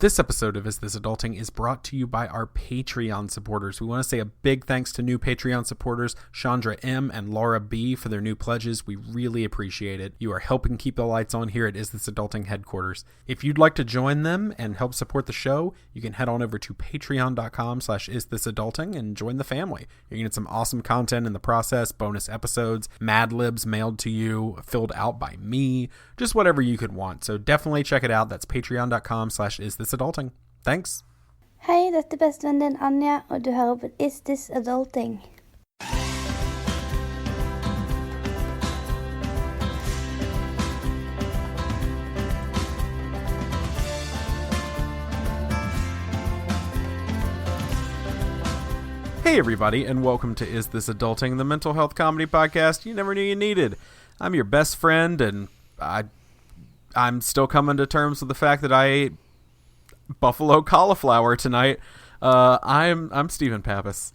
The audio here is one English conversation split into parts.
This episode of Is This Adulting is brought to you by our Patreon supporters. We want to say a big thanks to new Patreon supporters, Chandra M. and Laura B. for their new pledges. We really appreciate it. You are helping keep the lights on here at Is This Adulting headquarters. If you'd like to join them and help support the show, you can head on over to patreon.com/isthisadulting and join the family. You're going to get some awesome content in the process, bonus episodes, Mad Libs mailed to you, filled out by me, just whatever you could want. So definitely check it out. That's patreon.com/isthisadulting. Thanks. Hej, dette er bestevennen din Anja, og du hører på Is This Adulting. Hey everybody, and welcome to Is This Adulting, the mental health comedy podcast you never knew you needed. I'm your best friend, and I'm still coming to terms with the fact that I ate buffalo cauliflower tonight. I'm Stephen Pappas.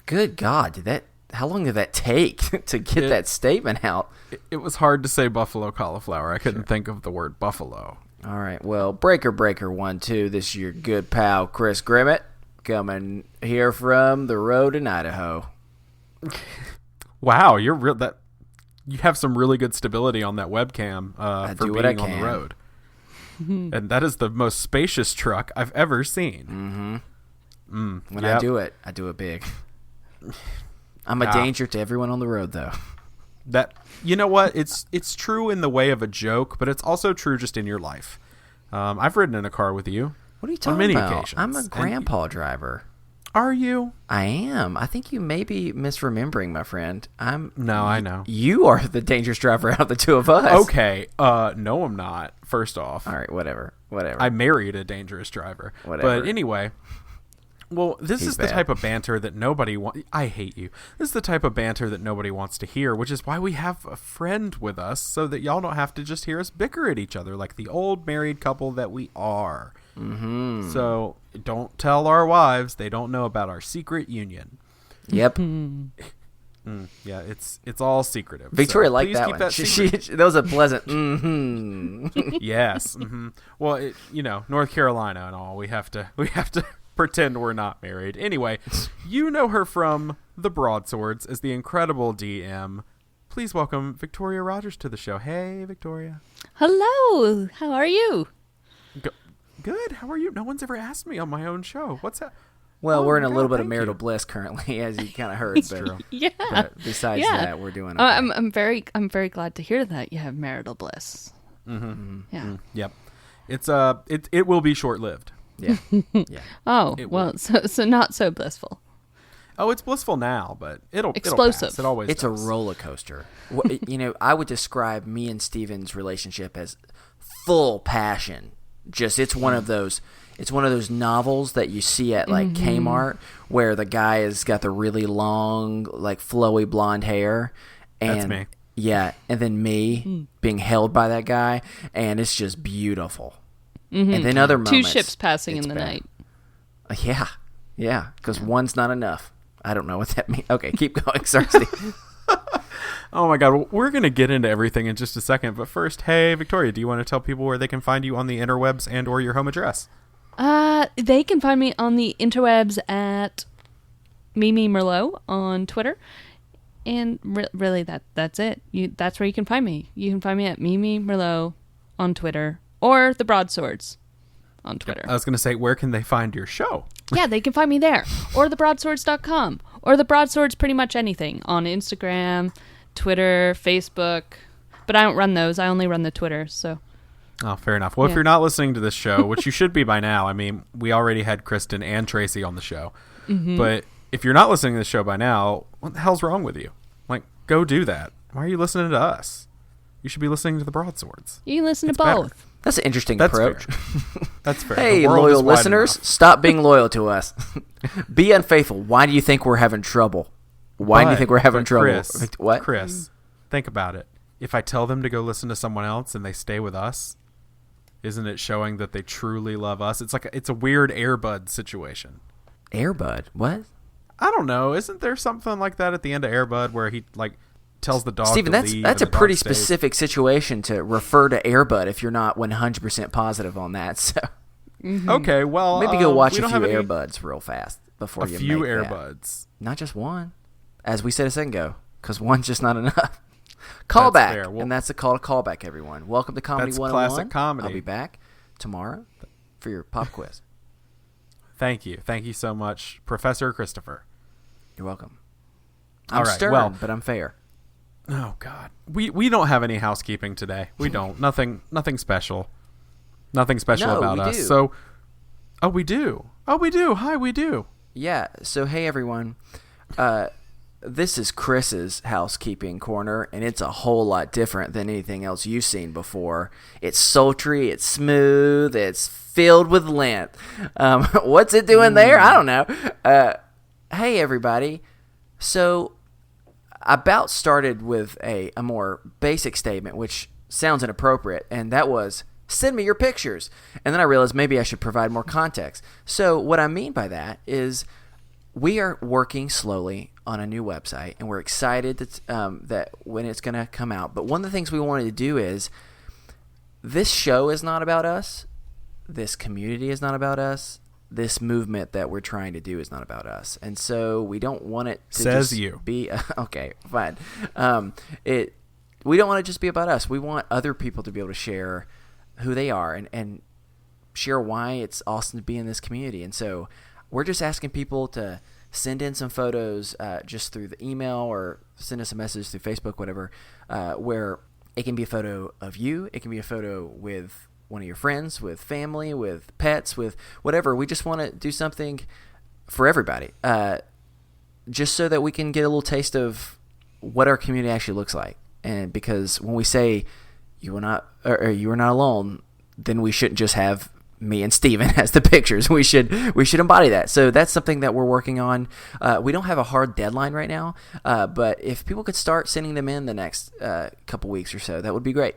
Good God, how long did that take to get that statement out? It was hard to say buffalo cauliflower. I couldn't think of the word buffalo. All right, well, breaker 1-2. This is your good pal Chris Grimmett coming here from the road in Idaho. Wow, you have some really good stability on that webcam for being on the road. And that is the most spacious truck I've ever seen. When I do it big. I'm a danger to everyone on the road, though. That, you know what? It's true in the way of a joke, but it's also true just in your life. I've ridden in a car with you. What are you talking on many about? Occasions. I'm a grandpa driver. Are you? I am. I think you may be misremembering, my friend. No, I know. You are the dangerous driver out of the two of us. Okay. No, I'm not. First off. All right, whatever. I married a dangerous driver. Whatever. But anyway, well, this is the type of banter that nobody wants. I hate you. This is the type of banter that nobody wants to hear, which is why we have a friend with us so that y'all don't have to just hear us bicker at each other like the old married couple that we are. Mm-hmm. So don't tell our wives. They don't know about our secret union. Yep. Yeah, it's all secretive. Victoria so liked that one. That was a pleasant. Yes. Well, North Carolina and all. We have to pretend we're not married. Anyway, you know her from the Broadswords as the incredible DM. Please welcome Victoria Rogers to the show. Hey, Victoria. Hello. How are you? Good. How are you? No one's ever asked me on my own show. What's that? Well, we're in a little bit of marital bliss currently, as you kind of heard. But, yeah. But besides that, we're doing okay. I'm very glad to hear that you have marital bliss. Mm-hmm. Yeah. Yep. It's it will be short lived. Yeah. Yeah. Oh well, so not so blissful. Oh, it's blissful now, but it'll explosive. It'll pass. It always. It's does. A roller coaster. I would describe me and Steven's relationship as full passion. It's one of those novels that you see at like Kmart where the guy has got the really long, like flowy blonde hair. And, that's me. Yeah, and then me being held by that guy, and it's just beautiful. Mm-hmm. And then other moments. 2 ships passing in the night. Yeah, because one's not enough. I don't know what that means. Okay, keep going. Sorry, Steve. Oh my God, we're going to get into everything in just a second. But first, hey, Victoria, do you want to tell people where they can find you on the interwebs and or your home address? They can find me on the interwebs at Mimi Merlot on Twitter. And really, that's it. That's where you can find me. You can find me at Mimi Merlot on Twitter or The Broadswords on Twitter. I was going to say, where can they find your show? Yeah, they can find me there. Or thebroadswords.com. Or The Broadswords pretty much anything. On Instagram, Twitter, Facebook. But I don't run those. I only run the Twitter, so. Oh, fair enough. Well, if you're not listening to this show, which you should be by now, I mean, we already had Kristen and Tracy on the show. Mm-hmm. But if you're not listening to this show by now, what the hell's wrong with you? Like, go do that. Why are you listening to us? You should be listening to The Broadswords. You can listen to both. Better. That's an interesting approach. Fair. That's fair. Hey, loyal listeners, stop being loyal to us. Be unfaithful. Why do you think we're having trouble? Why do you think we're having trouble? Chris, what? Chris, think about it. If I tell them to go listen to someone else and they stay with us, isn't it showing that they truly love us? It's a weird Air Bud situation. Air Bud? What? I don't know. Isn't there something like that at the end of Air Bud where he tells the dog Steven, to leave? that's a pretty specific situation to refer to Air Bud if you're not 100% positive on that. So Okay, well, Maybe go watch we a don't few have any- earbuds real fast before a you few make that. earbuds. Not just one, as we said a second ago, because one's just not enough. That's Callback, fair. Well, and that's the call to callback, everyone. Welcome to Comedy That's 101. classic comedy. I'll be back tomorrow for your pop quiz. Thank you so much, Professor Christopher. You're welcome. All I'm right, stern, well- but I'm fair. Oh God, we don't have any housekeeping today. We don't. Nothing special. Nothing special No, about we us. do. So, we do. Hi, we do. Yeah, so hey, everyone. This is Chris's housekeeping corner, and it's a whole lot different than anything else you've seen before. It's sultry, it's smooth, it's filled with lint. What's it doing there? I don't know. Hey, everybody. So, I about started with a more basic statement, which sounds inappropriate, and that was, send me your pictures. And then I realized maybe I should provide more context. So what I mean by that is we are working slowly on a new website, and we're excited that when it's going to come out. But one of the things we wanted to do is, this show is not about us. This community is not about us. This movement that we're trying to do is not about us. And so we don't want it to Says just you. be okay, fine. We don't want it to just be about us. We want other people to be able to share who they are and share why it's awesome to be in this community. And so we're just asking people to send in some photos just through the email or send us a message through Facebook, whatever, where it can be a photo of you. It can be a photo with one of your friends, with family, with pets, with whatever. We just want to do something for everybody, just so that we can get a little taste of what our community actually looks like. And because when we say you are not alone, then we shouldn't just have me and Steven as the pictures. We should embody that. So that's something that we're working on. We don't have a hard deadline right now, but if people could start sending them in the next couple weeks or so, that would be great.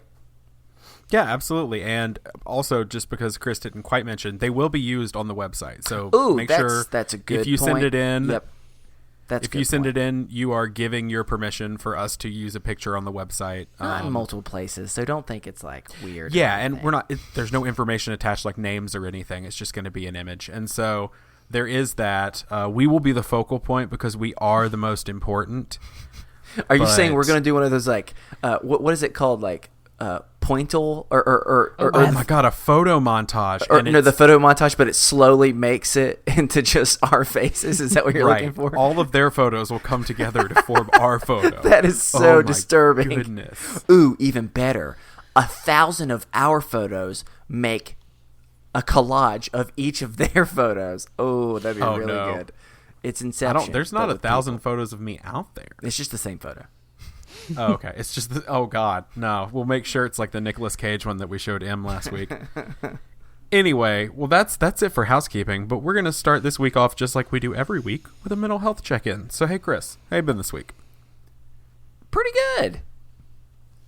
Yeah, absolutely. And also, just because Chris didn't quite mention, they will be used on the website. So make sure that's a good if you point. send it in. Yep. If you send it in, you are giving your permission for us to use a picture on the website. Not in multiple places, so don't think it's like weird. Yeah, and we're not. There's no information attached like names or anything. It's just going to be an image, and so there is that. We will be the focal point because we are the most important. Are you saying we're going to do one of those like what is it called, like pointal or oh my God, a photo montage? Or no, the photo montage, but it slowly makes it into just our faces. Is that what you're right. looking for? All of their photos will come together to form our photo. That is so disturbing. Goodness. Ooh, even better. 1,000 of our photos make a collage of each of their photos. Oh, that'd be really good. It's Inception. There's not 1,000 photos of me out there. It's just the same photo. Oh, okay. It's just oh God, no. We'll make sure it's like the Nicolas Cage one that we showed M last week. Anyway, well that's it for housekeeping, but we're going to start this week off just like we do every week with a mental health check-in. So hey Chris, how you been this week? Pretty good.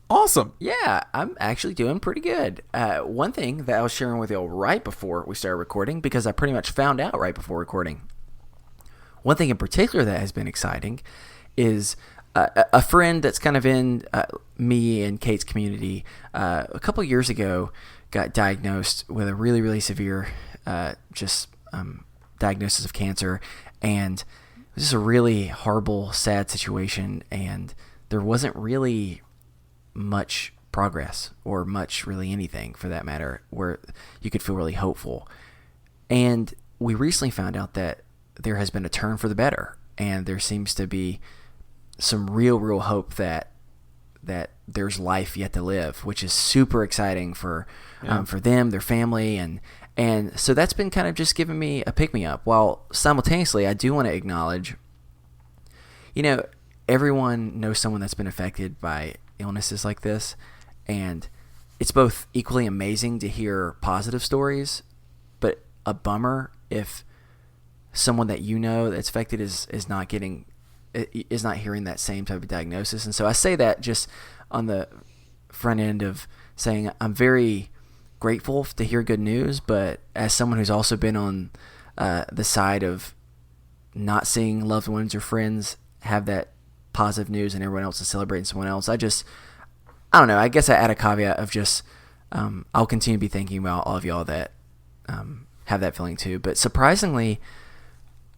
Awesome. Yeah, I'm actually doing pretty good. One thing that I was sharing with you all right before we started recording, because I pretty much found out right before recording. One thing in particular that has been exciting is a friend that's kind of in me and Kate's community a couple years ago got diagnosed with a really, really severe diagnosis of cancer. And it was just a really horrible, sad situation. And there wasn't really much progress or much really anything for that matter where you could feel really hopeful. And we recently found out that there has been a turn for the better. And there seems to be some real hope that there's life yet to live, which is super exciting for them, their family, and so that's been kind of just giving me a pick me up. While simultaneously, I do want to acknowledge, everyone knows someone that's been affected by illnesses like this, and it's both equally amazing to hear positive stories, but a bummer if someone that that's affected is not hearing that same type of diagnosis. And so I say that just on the front end of saying I'm very grateful to hear good news, but as someone who's also been on the side of not seeing loved ones or friends have that positive news and everyone else is celebrating someone else, I don't know, I guess I add a caveat of just I'll continue to be thinking about all of y'all that have that feeling too. But surprisingly,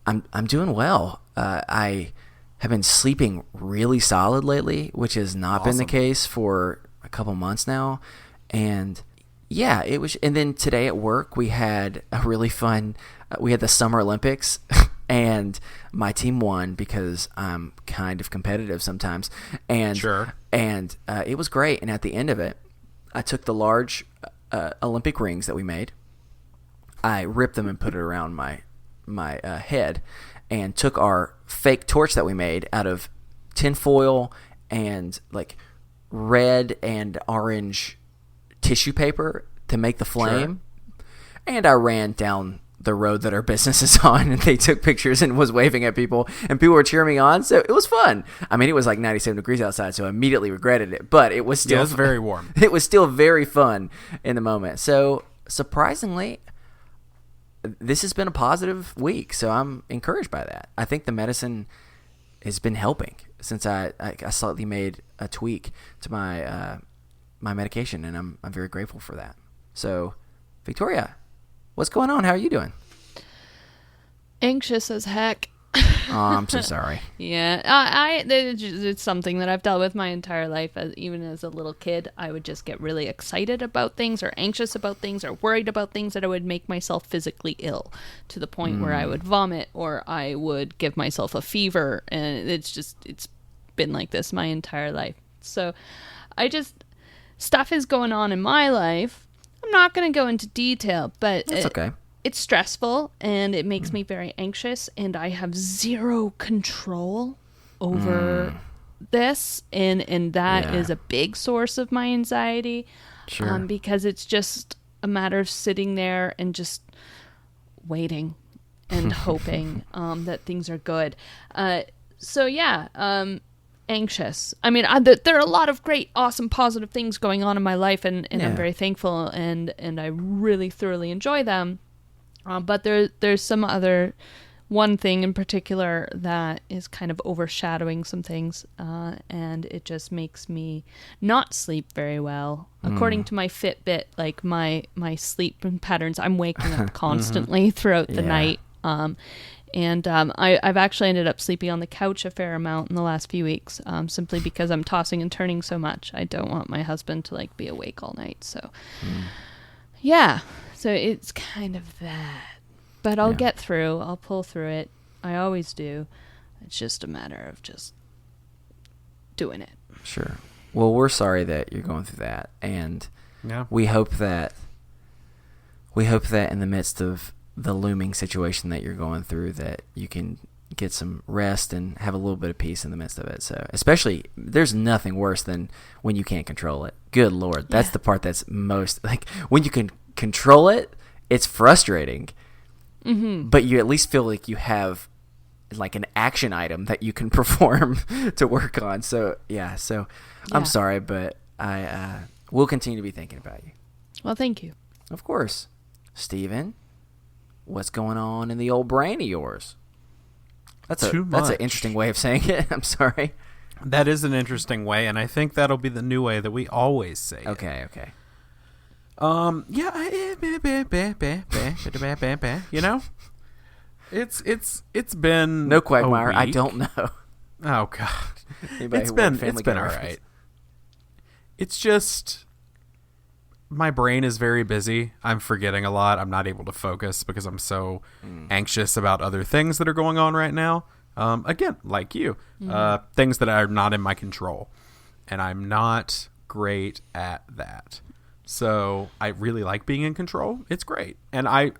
I'm doing well. I have been sleeping really solid lately, which has not been the case for a couple months now. And yeah, it was. And then today at work, we had a really fun. We had the Summer Olympics, and my team won because I'm kind of competitive sometimes. And Sure. And it was great. And at the end of it, I took the large Olympic rings that we made. I ripped them and put it around my head, and took our fake torch that we made out of tinfoil and like red and orange tissue paper to make the flame. Sure. And I ran down the road that our business is on, and they took pictures and was waving at people, and people were cheering me on. So it was fun. I mean, it was like 97 degrees outside, so I immediately regretted it, but it was still it was very warm. It was still very fun in the moment. So surprisingly, this has been a positive week, so I'm encouraged by that. I think the medicine has been helping since I slightly made a tweak to my my medication, and I'm very grateful for that. So, Victoria, what's going on? How are you doing? Anxious as heck. Oh, I'm so sorry. Yeah, it's something that I've dealt with my entire life. Even as a little kid, I would just get really excited about things, or anxious about things, or worried about things, that I would make myself physically ill to the point where I would vomit, or I would give myself a fever, and it's been like this my entire life. So stuff is going on in my life. I'm not going to go into detail, but That's okay. It's stressful, and it makes me very anxious, and I have zero control over this, and that is a big source of my anxiety. Sure. Because it's just a matter of sitting there and just waiting and hoping that things are good. Anxious. I mean, there are a lot of great, awesome, positive things going on in my life, and I'm very thankful, and I really thoroughly enjoy them. But there's some one thing in particular that is kind of overshadowing some things, and it just makes me not sleep very well. According to my Fitbit, like my sleep patterns, I'm waking up constantly throughout the night. I've actually ended up sleeping on the couch a fair amount in the last few weeks, simply because I'm tossing and turning so much. I don't want my husband to be awake all night. So, yeah. So it's kind of that. But I'll get through. I'll pull through it. I always do. It's just a matter of just doing it. Sure. Well, we're sorry that you're going through that, and we hope that in the midst of the looming situation that you're going through, that you can get some rest and have a little bit of peace in the midst of it. So, especially, there's nothing worse than when you can't control it. Good Lord. That's the part that's most, when you can control it, it's frustrating, but you at least feel like you have an action item that you can perform to work on. So, I'm sorry, but I will continue to be thinking about you. Well, thank you. Of course. Steven, what's going on in the old brain of yours? That's an interesting way of saying it. I'm sorry. That is an interesting way, and I think that'll be the new way that we always say it. Okay. You know, it's been no Quagmire. I don't know. Oh God, it's been all right. It's just my brain is very busy. I'm forgetting a lot. I'm not able to focus because I'm so anxious about other things that are going on right now. Again, like you, things that are not in my control, and I'm not great at that. So I really like being in control. It's great. And I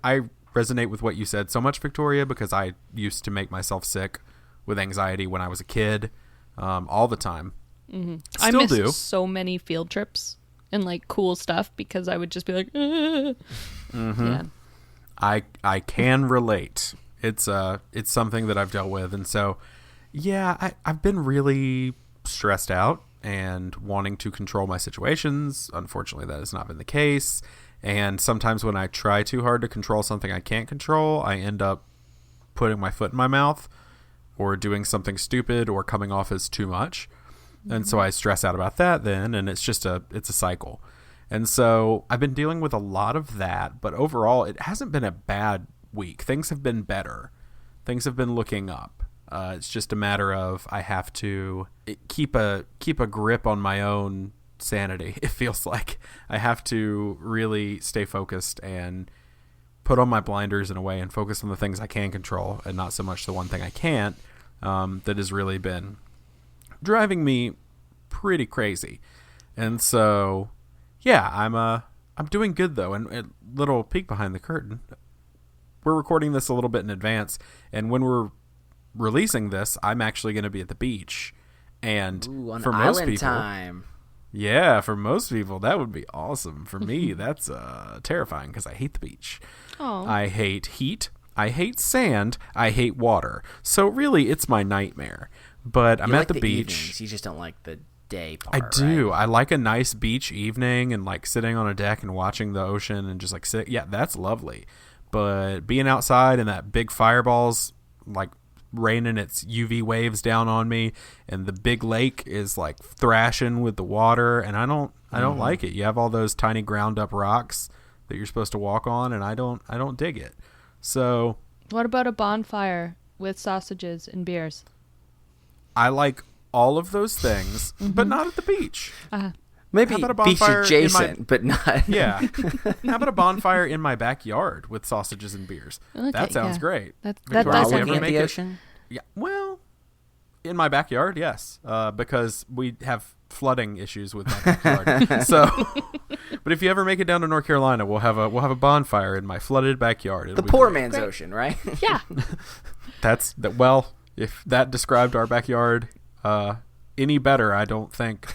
resonate with what you said so much, Victoria, because I used to make myself sick with anxiety when I was a kid, all the time. Mm-hmm. I miss so many field trips and cool stuff because I would just be like, yeah. I can relate. It's something that I've dealt with. And so, I've been really stressed out and wanting to control my situations. Unfortunately, that has not been the case. And sometimes when I try too hard to control something I can't control, I end up putting my foot in my mouth or doing something stupid or coming off as too much. And so I stress out about that then, and it's a cycle. And so I've been dealing with a lot of that, but overall it hasn't been a bad week. Things have been better. Things have been looking up. It's just a matter of I have to keep a grip on my own sanity. It feels like I have to really stay focused and put on my blinders in a way and focus on the things I can control and not so much the one thing I can't. That has really been driving me pretty crazy. And so, yeah, I'm doing good though. And a little peek behind the curtain. We're recording this a little bit in advance, and when we're releasing this, I'm actually going to be at the beach. And for most people, time. Yeah, for most people, that would be awesome. For me, that's terrifying because I hate the beach. Aww. I hate heat. I hate sand. I hate water. So really, it's my nightmare. But I'm at the beach. Evenings. You just don't like the day part. I do. Right? I like a nice beach evening and like sitting on a deck and watching the ocean and just like sit. Yeah, that's lovely. But being outside and that big fireball's like raining its UV waves down on me, and the big lake is like thrashing with the water, and I don't like it. You have all those tiny ground up rocks that you're supposed to walk on, and I don't dig it. So what about a bonfire with sausages and beers? I like all of those things, but not at the beach. Maybe beach adjacent, but not. Yeah. How about a bonfire in my backyard with sausages and beers? Okay, that sounds great. That does looking at the ocean? Yeah. Well, in my backyard, yes, because we have flooding issues with my backyard. So, but if you ever make it down to North Carolina, we'll have a bonfire in my flooded backyard. The poor man's ocean, right? Yeah. Well, if that described our backyard any better, I don't think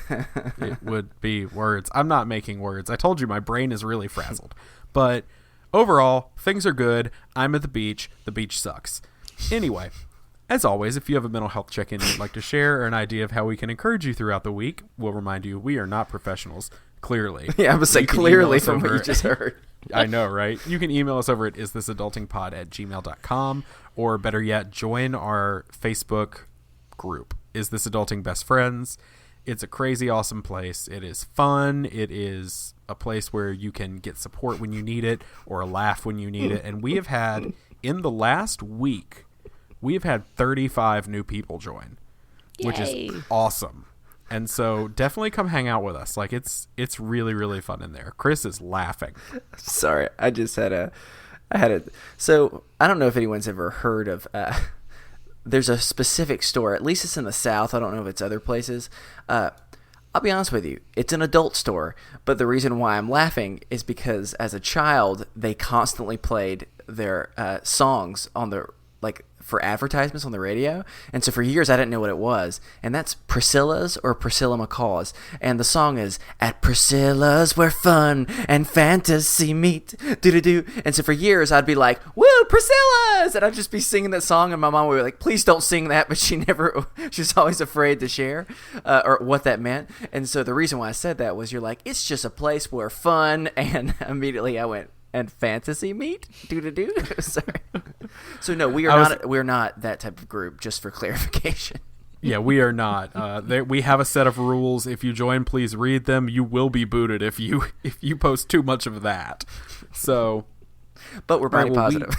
it would be words. I'm not making words. I told you my brain is really frazzled. But overall, things are good. I'm at the beach. The beach sucks. Anyway, as always, if you have a mental health check-in you'd like to share or an idea of how we can encourage you throughout the week, we'll remind you we are not professionals, clearly. Yeah, I'm going to say clearly from what you just heard. I know, right? You can email us over at isthisadultingpod@gmail.com, or better yet, join our Facebook group. Is This Adulting Best Friends? It's a crazy awesome place. It is fun. It is a place where you can get support when you need it or a laugh when you need it. And we have had, in the last week, we have had 35 new people join, which is awesome. And so definitely come hang out with us. Like it's really, really fun in there. Chris is laughing. Sorry, I just had a so I don't know if anyone's ever heard of there's a specific store, at least it's in the South. I don't know if it's other places. I'll be honest with you. It's an adult store, but the reason why I'm laughing is because as a child, they constantly played their songs on the for advertisements on the radio. And so for years, I didn't know what it was. And that's Priscilla's or Priscilla McCall's. And the song is, "At Priscilla's where fun and fantasy meet. Do-do-do." And so for years, I'd be like, "Woo, Priscilla's!" And I'd just be singing that song. And my mom would be like, "Please don't sing that." But she was always afraid to share or what that meant. And so the reason why I said that was you're like, it's just a place where fun. And immediately I went, "And fantasy meet? Do-do-do?" Sorry. So no, we're not that type of group, just for clarification. Yeah, we are not. We have a set of rules. If you join, please read them. You will be booted if you post too much of that. So, but we're body positive.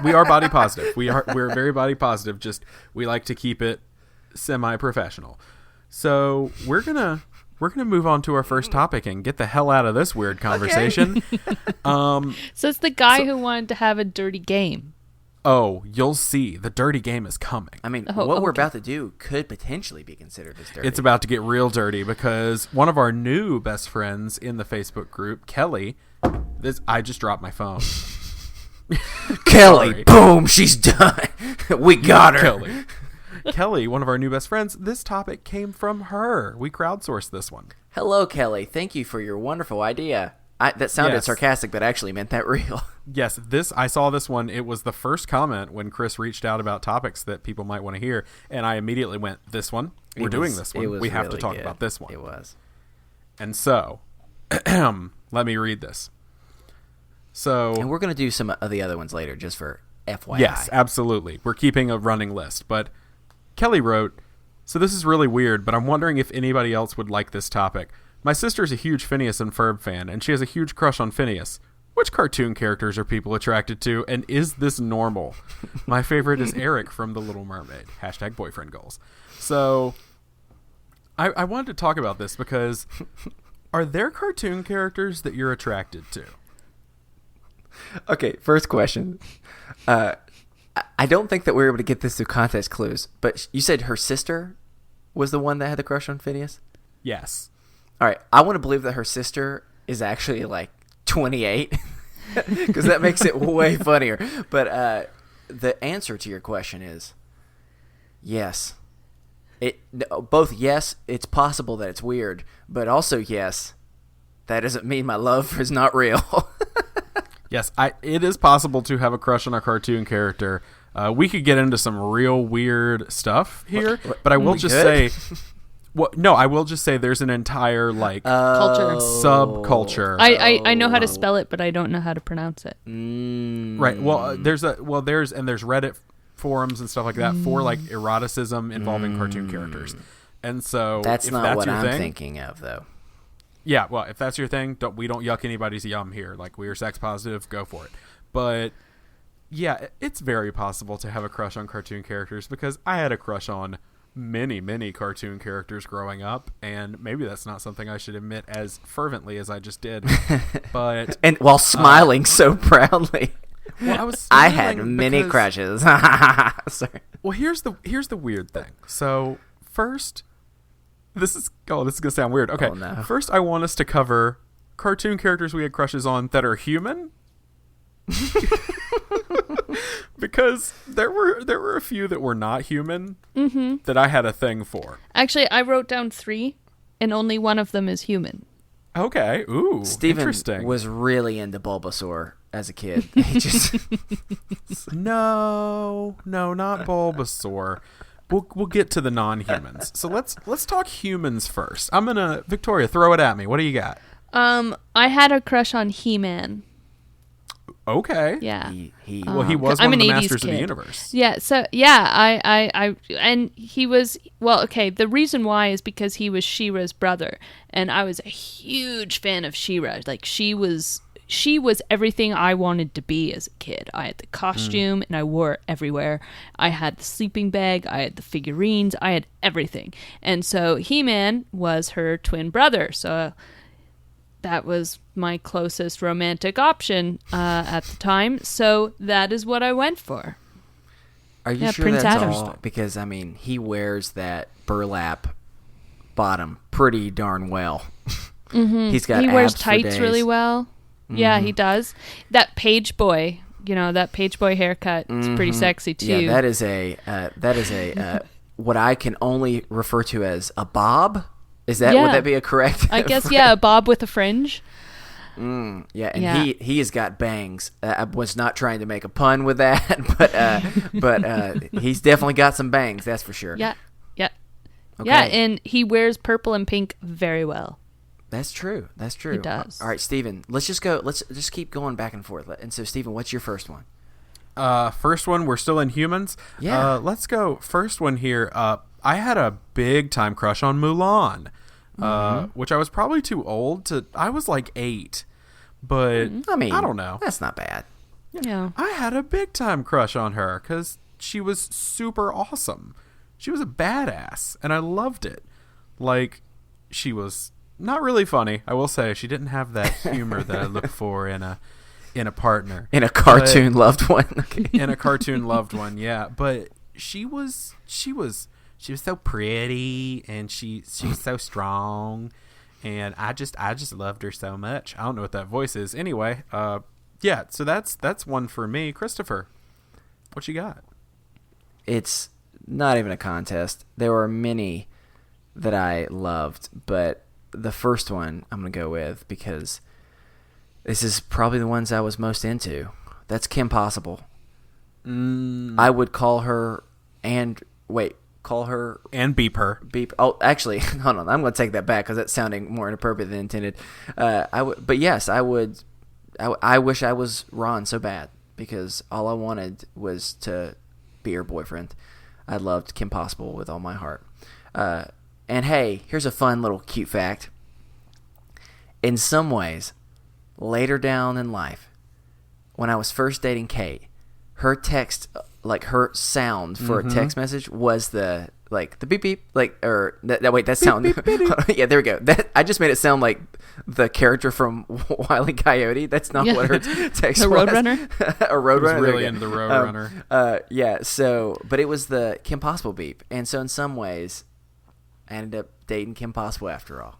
We are body positive. We're very body positive. Just we like to keep it semi-professional. So we're gonna move on to our first topic and get the hell out of this weird conversation. Okay. So it's the guy who wanted to have a dirty game. Oh, you'll see. The dirty game is coming. I mean, what we're about to do could potentially be considered as dirty. It's about to get real dirty because one of our new best friends in the Facebook group, Kelly, I just dropped my phone. Kelly, boom, she's done. We got her. Kelly, one of our new best friends, this topic came from her. We crowdsourced this one. Hello, Kelly. Thank you for your wonderful idea. That sounded sarcastic, but actually meant that real. Yes, I saw this one. It was the first comment when Chris reached out about topics that people might want to hear, and I immediately went, this one? We're doing this one. We have really to talk good. about this one. It was. And so, let me read this. And we're going to do some of the other ones later, just for FYI. Yes, absolutely. We're keeping a running list, but Kelly wrote, "So this is really weird, but I'm wondering if anybody else would like this topic. My sister's a huge Phineas and Ferb fan, and she has a huge crush on Phineas. Which cartoon characters are people attracted to, and is this normal? My favorite is Eric from The Little Mermaid. # boyfriend goals. So, I wanted to talk about this because are there cartoon characters that you're attracted to? Okay, first question. I don't think that we were able to get this through context clues, but you said her sister was the one that had the crush on Phineas? Yes. All right, I want to believe that her sister is actually like 28 because that makes it way funnier. But the answer to your question is yes. Both yes, it's possible that it's weird, but also yes, that doesn't mean my love is not real. Yes, it is possible to have a crush on a cartoon character. We could get into some real weird stuff here, but I will just say, I will just say there's an entire culture subculture. I know how to spell it, but I don't know how to pronounce it. Right. Well, there's Reddit forums and stuff like that for like eroticism involving cartoon characters, and so that's not what I'm thing, thinking of, though. Yeah, well, if that's your thing, we don't yuck anybody's yum here. Like, we are sex positive, go for it. But yeah, it's very possible to have a crush on cartoon characters because I had a crush on many, many cartoon characters growing up, and maybe that's not something I should admit as fervently as I just did. But and while smiling so proudly. Well, I had many crushes. Sorry. Well, here's the weird thing. So first, this is gonna sound weird. Okay, no. First I want us to cover cartoon characters we had crushes on that are human. Because there were a few that were not human that I had a thing for. Actually, I wrote down 3, and only one of them is human. Okay, ooh, Steven interesting. was really into Bulbasaur as a kid. He just No, not Bulbasaur. We'll get to the non-humans. So let's talk humans first. I'm gonna Victoria, throw it at me. What do you got? I had a crush on He-Man. Okay. Yeah. He was I'm one of an the 80s masters of the kid. universe. Yeah. So yeah, I and he was okay. The reason why is because he was She-Ra's brother, and I was a huge fan of She-Ra. Like she was everything I wanted to be as a kid. I had the costume and I wore it everywhere. I had the sleeping bag. I had the figurines. I had everything. And so He-Man was her twin brother. So that was my closest romantic option at the time. So that is what I went for. Are you sure Prince that's Adam. all? Because, I mean, he wears that burlap bottom pretty darn well. Mm-hmm. He's got He wears abs for tights days. really well. Yeah, he does. That page boy, that page boy haircut, it's pretty sexy too. Yeah, that is a what I can only refer to as a bob. Is that would that be a correct? I guess yeah, a bob with a fringe. Yeah, and he has got bangs. I was not trying to make a pun with that, but he's definitely got some bangs. That's for sure. Yeah. Okay. Yeah, and he wears purple and pink very well. That's true. He does. All right, Steven, let's just keep going back and forth. And so, Steven, what's your first one? First one, we're still in humans. Yeah. Let's go. First one here. I had a big time crush on Mulan, which I was probably too old to. I was like 8, but I mean, I don't know. That's not bad. Yeah. I had a big time crush on her because she was super awesome. She was a badass, and I loved it. Like, she was not really funny, I will say. She didn't have that humor that I look for in a partner. In a cartoon loved one. Okay. In a cartoon loved one, yeah. But she was so pretty, and she's so strong, and I just loved her so much. I don't know what that voice is. Anyway, yeah. So that's one for me. Christopher, what you got? It's not even a contest. There were many that I loved, but the first one I'm going to go with because this is probably the ones I was most into. That's Kim Possible. I would call her and beep her. Oh, actually, hold on. I'm going to take that back because that's sounding more inappropriate than intended. But yes, I would. I wish I was Ron so bad because all I wanted was to be her boyfriend. I loved Kim Possible with all my heart. And hey, here's a fun little cute fact. in some ways, later down in life, when I was first dating Kate, her text, like her sound for a text message was the beep beep, like, or wait, that sound. Beep, beep, beep, beep. Yeah, there we go. I just made it sound like the character from Wile E. Coyote. That's not what her text the was. Roadrunner? A Roadrunner. I was really into the Roadrunner. Yeah, so, but it was the Kim Possible beep. And so in some ways, I ended up dating Kim Possible after all.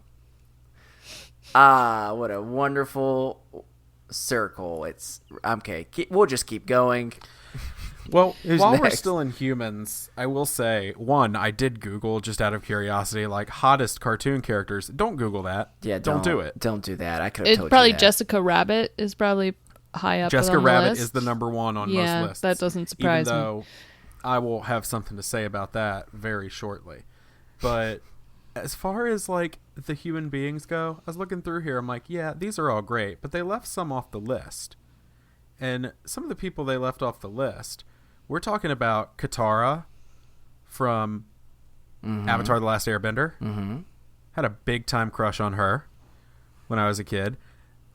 Ah, what a wonderful circle. It's okay. We'll just keep going. Well, while we're next? still in humans, I will say, one, I did Google just out of curiosity, like hottest cartoon characters. Don't Google that. Yeah, don't do it. Don't do that. I could have It's told you probably that. Jessica Rabbit is probably high up Jessica on the Rabbit list. is the number one on most lists. that doesn't surprise even me. though I will have something to say about that very shortly. But as far as like the human beings go, I was looking through here. I'm like, yeah, these are all great, but they left some off the list. And some of the people they left off the list, we're talking about Katara from Avatar: The Last Airbender. Mm-hmm. Had a big time crush on her when I was a kid.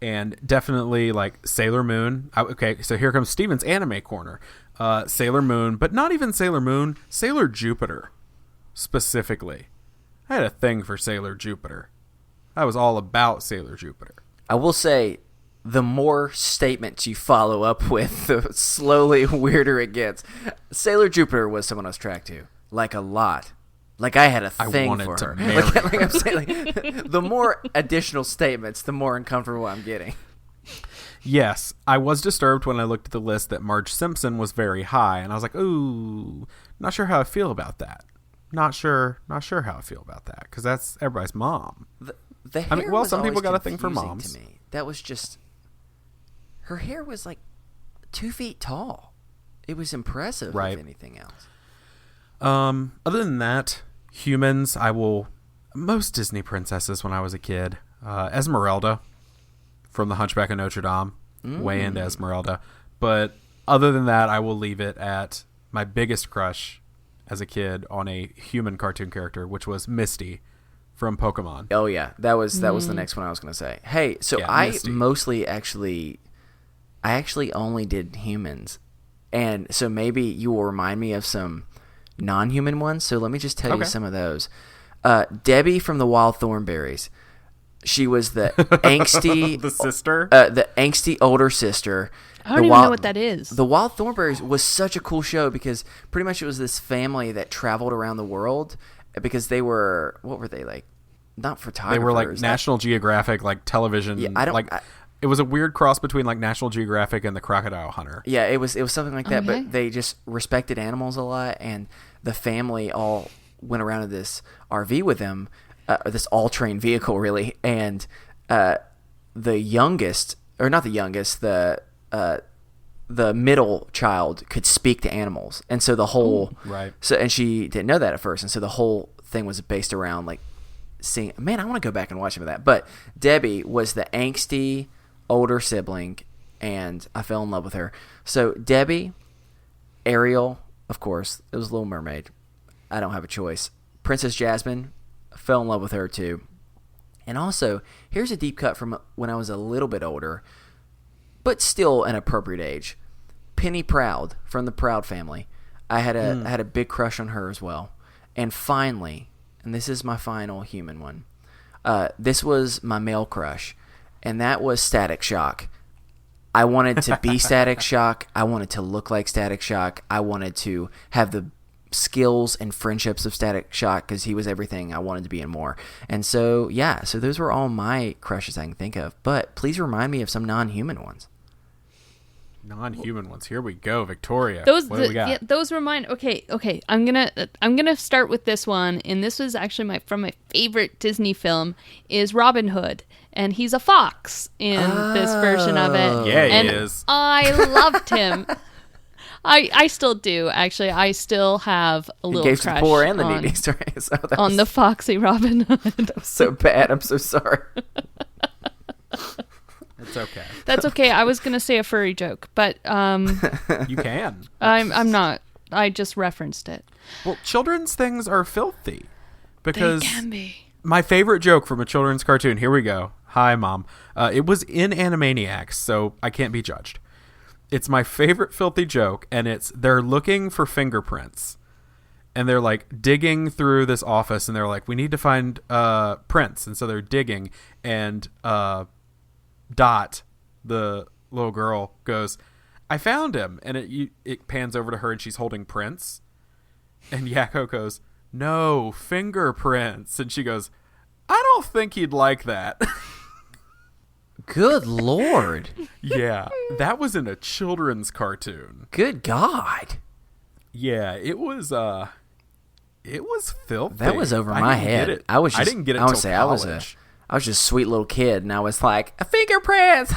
And definitely like Sailor Moon. Okay, so here comes Steven's anime corner. Sailor Moon, but not even Sailor Moon, Sailor Jupiter specifically. I had a thing for Sailor Jupiter. I was all about Sailor Jupiter. I will say, the more statements you follow up with, the slowly weirder it gets. Sailor Jupiter was someone I was attracted to, like a lot. Like I had a thing for her. Like I'm saying, like, the more additional statements, the more uncomfortable I'm getting. Yes, I was disturbed when I looked at the list that Marge Simpson was very high, and I was like, ooh, not sure how I feel about that. Not sure how I feel about that, because that's everybody's mom. The hair was some people always got a thing for confusing moms. To me. That was just, her hair was like 2 feet tall. It was impressive, right. If anything else. Other than that, humans, most Disney princesses when I was a kid, Esmeralda from The Hunchback of Notre Dame, way into Esmeralda. But other than that, I will leave it at my biggest crush as a kid on a human cartoon character, which was Misty from Pokemon. Oh yeah, that was the next one I was going to say. Hey, so I Misty. mostly actually only did humans, and so maybe you will remind me of some non-human ones. So let me just tell you some of those. Debbie from the Wild Thornberrys. She was the angsty the sister, the angsty older sister. I don't even know what that is. The Wild Thornberrys was such a cool show because pretty much it was this family that traveled around the world because they were, what were they, like? Not photographers. They were like National Geographic, like television. Yeah, it was a weird cross between like National Geographic and the Crocodile Hunter. Yeah, it was something like that, Okay. but they just respected animals a lot, and the family all went around in this RV with them, this all-terrain vehicle, really, and the youngest, or not the youngest, the middle child could speak to animals, and so the whole right. So, and she didn't know that at first, and so the whole thing was based around like seeing. Man, I want to go back and watch some of that. But Debbie was the angsty older sibling, and I fell in love with her. So Debbie, Ariel, of course, it was Little Mermaid. I don't have a choice. Princess Jasmine, fell in love with her too. And also, here's a deep cut from when I was a little bit older, but still an appropriate age. Penny Proud from the Proud family. I had a big crush on her as well. And finally, and this is my final human one, this was my male crush, and that was Static Shock. I wanted to be Static Shock. I wanted to look like Static Shock. I wanted to have the skills and friendships of Static Shock because he was everything I wanted to be and more. And so, yeah, so those were all my crushes I can think of. But please remind me of some non-human ones. Non-human ones. Here we go, Victoria. Those what do we got? Yeah, those were mine. Okay. I'm gonna start with this one, and this was actually from my favorite Disney film is Robin Hood, and he's a fox in this version of it. Yeah, and he is. I loved him. I still do, actually. I still have a little Gave to crush the poor and the on, needy. Sorry, so that on was the foxy Robin Hood. so bad. I'm so sorry. It's okay. That's okay. I was gonna say a furry joke, but You can. I'm not. I just referenced it. Well, children's things are filthy. Because They can be. my favorite joke from a children's cartoon, here we go. Hi, Mom. It was in Animaniacs, so I can't be judged. It's my favorite filthy joke, and they're looking for fingerprints. And they're like digging through this office, and they're like, we need to find prints. And so they're digging, and Dot, the little girl, goes, I found him. And it pans over to her, and she's holding prints. And Yakko goes, no, fingerprints. And she goes, I don't think he'd like that. Good Lord. Yeah, that was in a children's cartoon. Good God. Yeah, it was filthy. That was over my head. I didn't get it until college. I was just a sweet little kid, and I was like, fingerprints,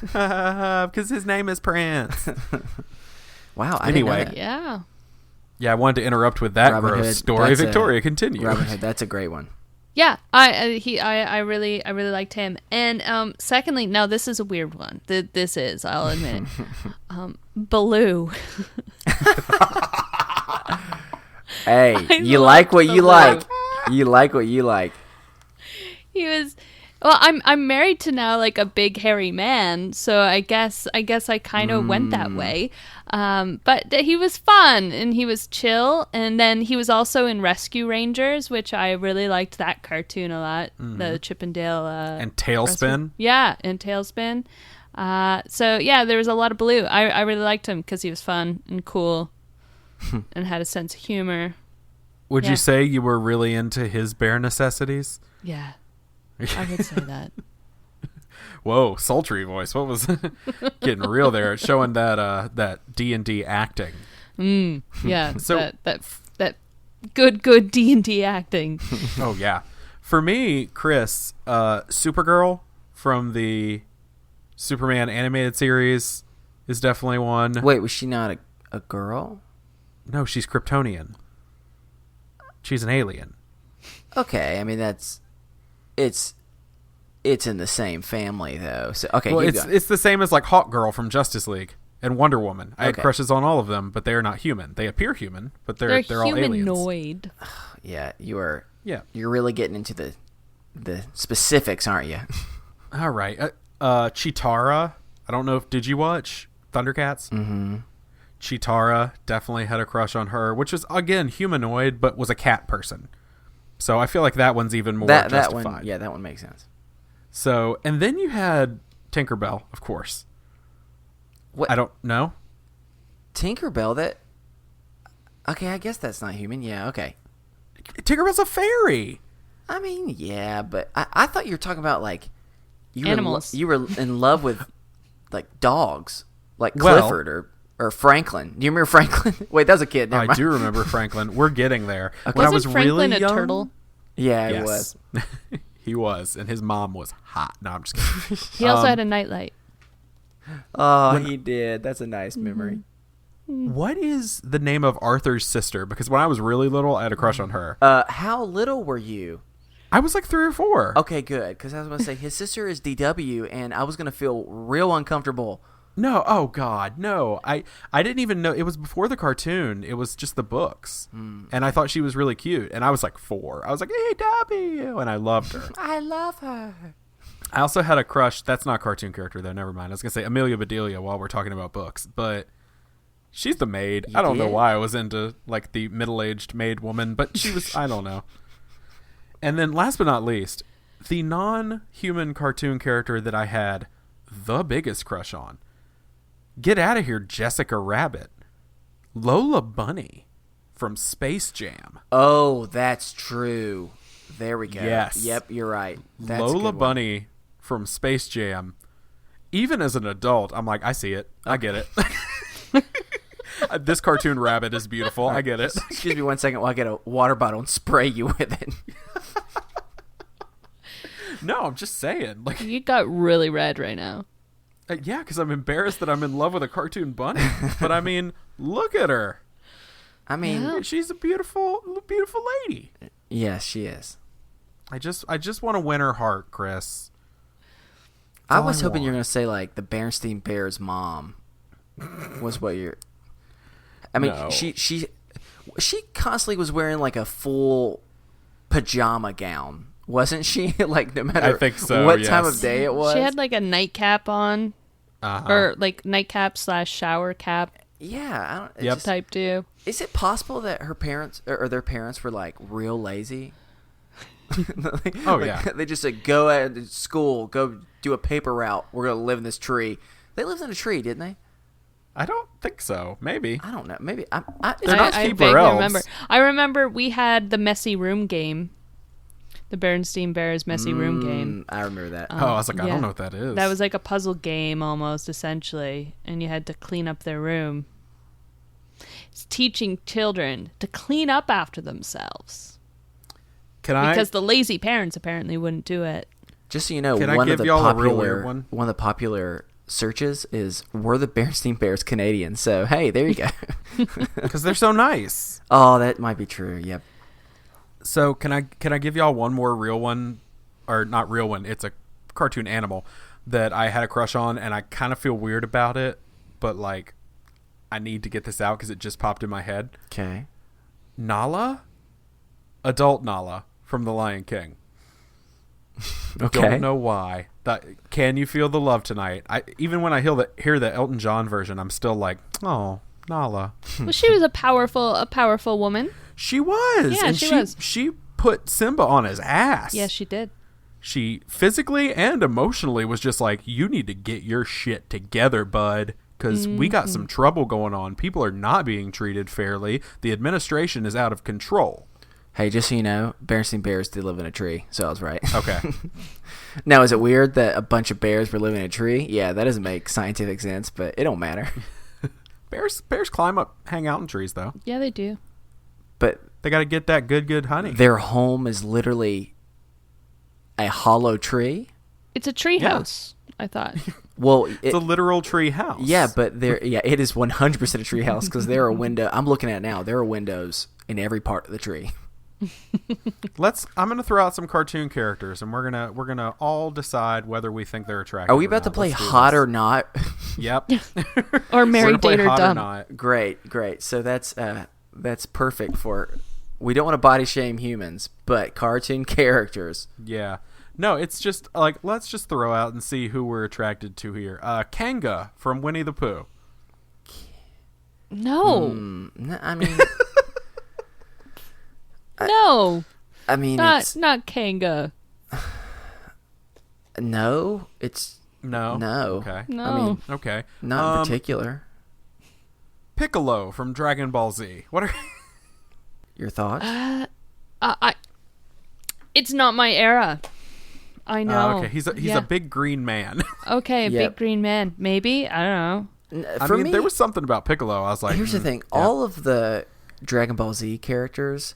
because his name is Prince. Wow. Anyway, Yeah. I wanted to interrupt with that Robin gross Hood, story. Victoria, continue. Robin Hood, that's a great one. Yeah, I really liked him. And secondly, now this is a weird one. This is, I'll admit, Baloo. Hey, you like what you like. You like what you like. He was. Well, I'm married to now like a big hairy man, so I guess I kind of went that way. But he was fun and he was chill, and then he was also in Rescue Rangers, which I really liked that cartoon a lot. The Chip and Dale and Tailspin. Yeah, and Tailspin. So yeah, there was a lot of Baloo. I really liked him because he was fun and cool and had a sense of humor. Would you say you were really into his bare necessities? Yeah, I would say that. Whoa, sultry voice. What was getting real there? Showing that D&D acting. Yeah, So that good D&D acting. Oh yeah, for me, Chris, Supergirl from the Superman animated series is definitely one. Wait, was she not a girl? No, she's Kryptonian. She's an alien. Okay, I mean it's in the same family though. So okay, Well, it's the same as like Hawkgirl from Justice League and Wonder Woman. I had crushes on all of them, but they are not human. They appear human, but they're all aliens. Humanoid. Yeah, you're really getting into the specifics, aren't you? All right. Chitara. I don't know did you watch Thundercats? Mm-hmm. Chitara, definitely had a crush on her, which was again humanoid but was a cat person. So I feel like that one's even more justified. That one, yeah, that one makes sense. So, and then you had Tinkerbell, of course. What? I don't know. Tinkerbell, that... Okay, I guess that's not human. Yeah, okay. Tinkerbell's a fairy. I mean, yeah, but I thought you were talking about, like... Animals. You were in love with, like, dogs. Like Clifford or Franklin. Do you remember Franklin? Wait, that was a kid. Never mind. do remember Franklin. We're getting there. Okay. When I was Wasn't Franklin really a young, turtle? Yeah, yes. it was. He was, and his mom was hot. No, I'm just kidding. He also had a nightlight. Oh, he did. That's a nice memory. What is the name of Arthur's sister? Because when I was really little, I had a crush on her. How little were you? I was like 3 or 4. Okay, good. Because I was going to say, his sister is DW, and I was going to feel real uncomfortable. No, oh God, no. I didn't even know. It was before the cartoon. It was just the books. And I thought she was really cute. And I was like 4. I was like, hey, W. And I loved her. I love her. I also had a crush. That's not a cartoon character, though. Never mind. I was going to say Amelia Bedelia while we're talking about books. But she's the maid. I don't know why I was into like the middle-aged maid woman. But she was, I don't know. And then last but not least, the non-human cartoon character that I had the biggest crush on. Get out of here, Jessica Rabbit. Lola Bunny from Space Jam. Oh, that's true. There we go. Yes. Yep, you're right. That's Lola Bunny from Space Jam. Even as an adult, I'm like, I see it. I get it. This cartoon rabbit is beautiful. I get it. Excuse me 1 second while I get a water bottle and spray you with it. No, I'm just saying. Like, You got really red right now. yeah, because I'm embarrassed that I'm in love with a cartoon bunny. But I mean, look at her. I mean, She's a beautiful, beautiful lady. yes, she is. I just want to win her heart, Chris. I was hoping you were going to say, like, the Berenstain Bears mom was what you're... I mean, No. she constantly was wearing, like, a full pajama gown Wasn't she? Like, no matter I think so, what yes. time of day it was. She had like a nightcap on, Uh-huh. or like nightcap / shower cap Yeah, I don't. Yep. type do. Is it possible that her parents or their parents were like real lazy? Yeah. They just said, go at school, go do a paper route. We're gonna live in this tree. They lived in a tree, didn't they? I don't think so. Maybe. I don't know. Maybe They're not I Keebler vaguely elves. remember. I remember we had the messy room game, the Bernstein Bears messy room game. I remember that. Oh, I was like, I yeah. don't know what that is. That was like a puzzle game almost, essentially, and you had to clean up their room. It's teaching children to clean up after themselves because the lazy parents apparently wouldn't do it. Just so you know, Can I one give of the y'all a real popular weird one? one of the popular searches is were the Bernstein Bears Canadian? So hey, there you go. Because they're so nice. Oh, that might be true. Yep. So can I give y'all one more real one, or not real one? It's a cartoon animal that I had a crush on, and I kind of feel weird about it, but like I need to get this out because it just popped in my head. Okay. Nala, adult Nala from The Lion King. Okay. Don't know why. Can you feel the love tonight? Even when I hear the Elton John version, I'm still like, oh, Nala. Well, she was a powerful woman. She was. Yeah, and she was. She put Simba on his ass. Yes, she did. She physically and emotionally was just like, you need to get your shit together, bud, because we got some trouble going on. People are not being treated fairly. The administration is out of control. Hey, just so you know, Bernstein Bears did live in a tree, so I was right. Okay. Now, is it weird that a bunch of bears were living in a tree? Yeah, that doesn't make scientific sense, but it don't matter. Bears climb up, hang out in trees, though. Yeah, they do. But They got to get that good honey. their home is literally a hollow tree. It's a tree house, I thought. Well, It's a literal tree house. yeah, but it is 100% a tree house because there are I'm looking at it now. There are windows in every part of the tree. I'm gonna throw out some cartoon characters, and we're gonna all decide whether we think they're attractive. Are we or about to not. play Let's do hot this. or not? Yep. Or We're married, gonna play date, or hot dumb. not. Great. So that's perfect for. We don't want to body shame humans, but cartoon characters. Yeah. No, it's just like, let's just throw out and see who we're attracted to here. Kanga from Winnie the Pooh. No. I mean, No. I mean, Not Kanga. no, it's No. no. Okay. No. I mean, Okay. not in particular. Piccolo from Dragon Ball Z. What are Your thoughts? It's not my era. I know. okay, he's Yeah. a big green man. Okay, a Yep. big green man. Maybe. I don't know. I For mean, me, there was something about Piccolo. I was like, here's the thing: yeah. all of the Dragon Ball Z characters,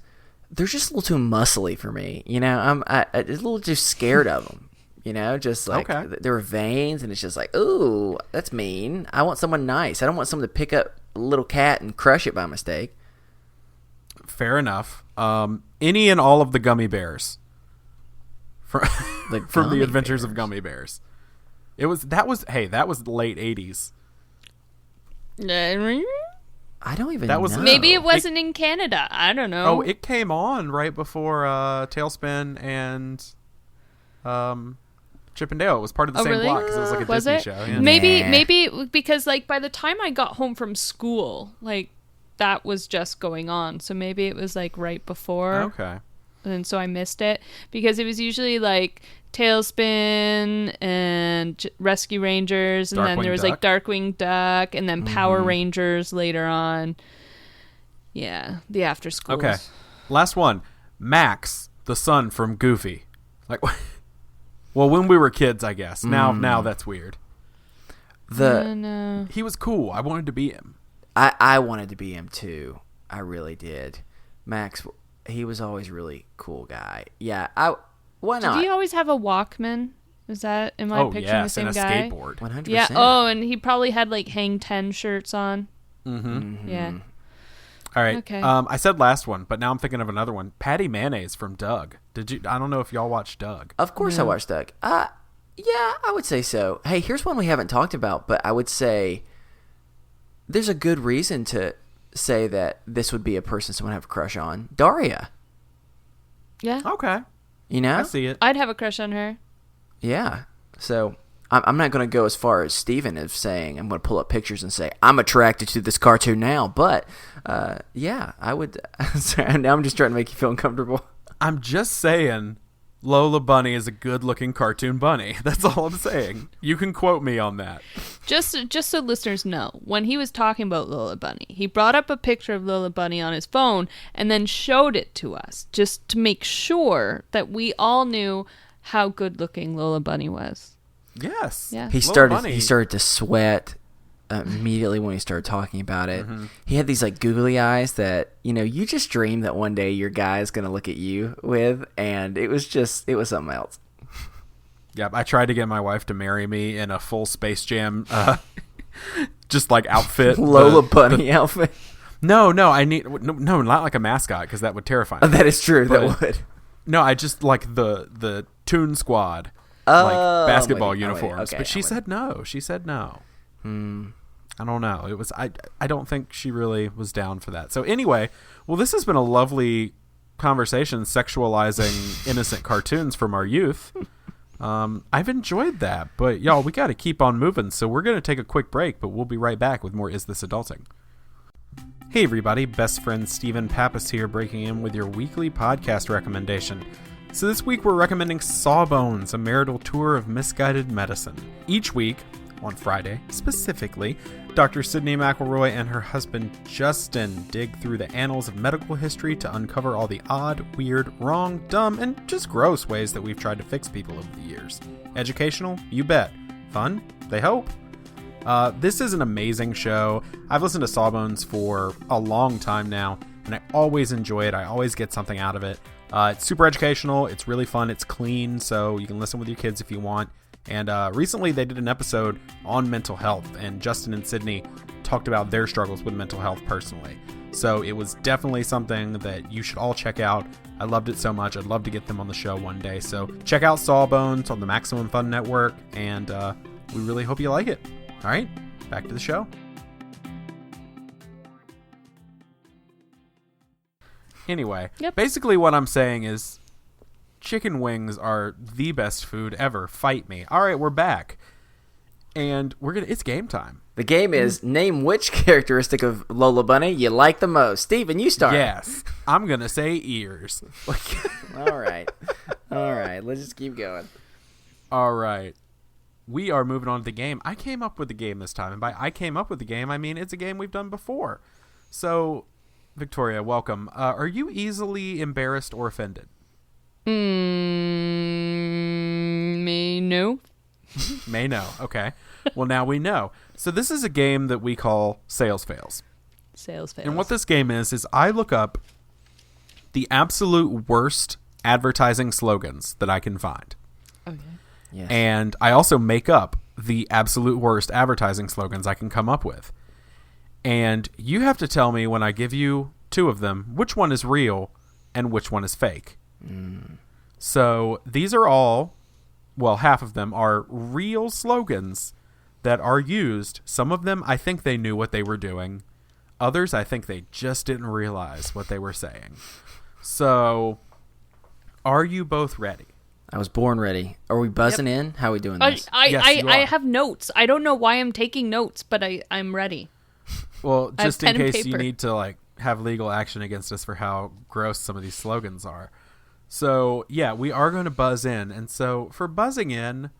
they're just a little too muscly for me. You know, I'm a little too scared of them. You know, just like there are veins, and it's just like, ooh, that's mean. I want someone nice. I don't want someone to pick up a little cat and crush it by mistake. Fair enough. Any and all of the gummy bears from from gummy the Adventures of bears. Gummy Bears. That was late 80s. I don't even That was- know. Maybe it wasn't in Canada. I don't know. Oh, it came on right before Tailspin and Chip and Dale. It was part of the Oh, same really? block because it was like a Was Disney it? show. Yeah. Maybe because like by the time I got home from school, like that was just going on. So maybe it was like right before. Okay. And so I missed it because it was usually like Tailspin and Rescue Rangers, and then Darkwing there was Duck. like Darkwing Duck, and then Power Rangers later on. Yeah, the after schools. Okay. Last one. Max, the son from Goofy. Like, well, when we were kids, I guess. Now that's weird. No. He was cool. I wanted to be him. I wanted to be him too. I really did. Max, he was always a really cool guy. Yeah, why not? Did he always have a Walkman? Am I picturing the same and a guy? skateboard. 100%. Yeah. Oh, and he probably had like Hang 10 shirts on. Mm-hmm. Yeah. All right. Okay. I said last one, but now I'm thinking of another one. Patty Mayonnaise from Doug. Did you? I don't know if y'all watched Doug. Of course I watched Doug. Yeah, I would say so. Hey, here's one we haven't talked about, but I would say there's a good reason to say that this would be a person someone would have a crush on. Daria. Yeah. Okay. You know? I see it. I'd have a crush on her. Yeah. So I'm not going to go as far as Steven is saying. I'm going to pull up pictures and say, I'm attracted to this cartoon now. But, yeah, I would. Sorry, now I'm just trying to make you feel uncomfortable. I'm just saying Lola Bunny is a good-looking cartoon bunny. That's all I'm saying. You can quote me on that. Just so listeners know, when he was talking about Lola Bunny, he brought up a picture of Lola Bunny on his phone and then showed it to us just to make sure that we all knew how good-looking Lola Bunny was. Yes. Yeah. He started to sweat immediately when he started talking about it. Mm-hmm. He had these like googly eyes that, you just dream that one day your guy is going to look at you with, and it was something else. Yeah, I tried to get my wife to marry me in a full Space Jam, just like outfit. Lola Bunny outfit. No, no, not like a mascot, because that would terrify me. That is true. That would. No, I just like the Toon Squad, like basketball uniforms. Okay, but she said no. She said no. I don't know. It was I don't think she really was down for that. So anyway, well, this has been a lovely conversation sexualizing innocent cartoons from our youth. I've enjoyed that, but y'all, we got to keep on moving. So we're going to take a quick break, but we'll be right back with more Is This Adulting? Hey everybody, best friend Stephen Pappas here, breaking in with your weekly podcast recommendation. So this week we're recommending Sawbones, a marital tour of misguided medicine. Each week, on Friday specifically, Dr. Sydney McElroy and her husband Justin dig through the annals of medical history to uncover all the odd, weird, wrong, dumb, and just gross ways that we've tried to fix people over the years. Educational? You bet. Fun? They hope. This is an amazing show. I've listened to Sawbones for a long time now, and I always enjoy it. I always get something out of it. It's super educational. It's really fun. It's clean, so you can listen with your kids if you want. And recently they did an episode on mental health, and Justin and Sydney talked about their struggles with mental health personally. So it was definitely something that you should all check out. I loved it so much. I'd love to get them on the show one day. So check out Sawbones on the Maximum Fun Network, and we really hope you like it. All right, back to the show. Anyway, Basically what I'm saying is chicken wings are the best food ever. Fight me. All right, we're back. And it's game time. The game is name which characteristic of Lola Bunny you like the most. Steven, you start. Yes. I'm going to say ears. All right. Let's just keep going. All right. We are moving on to the game. I came up with the game this time. And by I came up with the game, I mean it's a game we've done before. So, Victoria, welcome. Are you easily embarrassed or offended? May no. May no. Okay. Well, now we know. So this is a game that we call Sales Fails. Sales Fails. And what this game is I look up the absolute worst advertising slogans that I can find. Okay. Yes. And I also make up the absolute worst advertising slogans I can come up with. And you have to tell me when I give you two of them, which one is real and which one is fake. So these are all, well, half of them are real slogans that are used. Some of them, I think they knew what they were doing. Others, I think they just didn't realize what they were saying. So, are you both ready? I was born ready. Are we buzzing in? How are we doing this? I have notes. I don't know why I'm taking notes, but I'm ready. Well, just in case you paper. need to have legal action against us for how gross some of these slogans are. So, yeah, we are going to buzz in. And so, for buzzing in,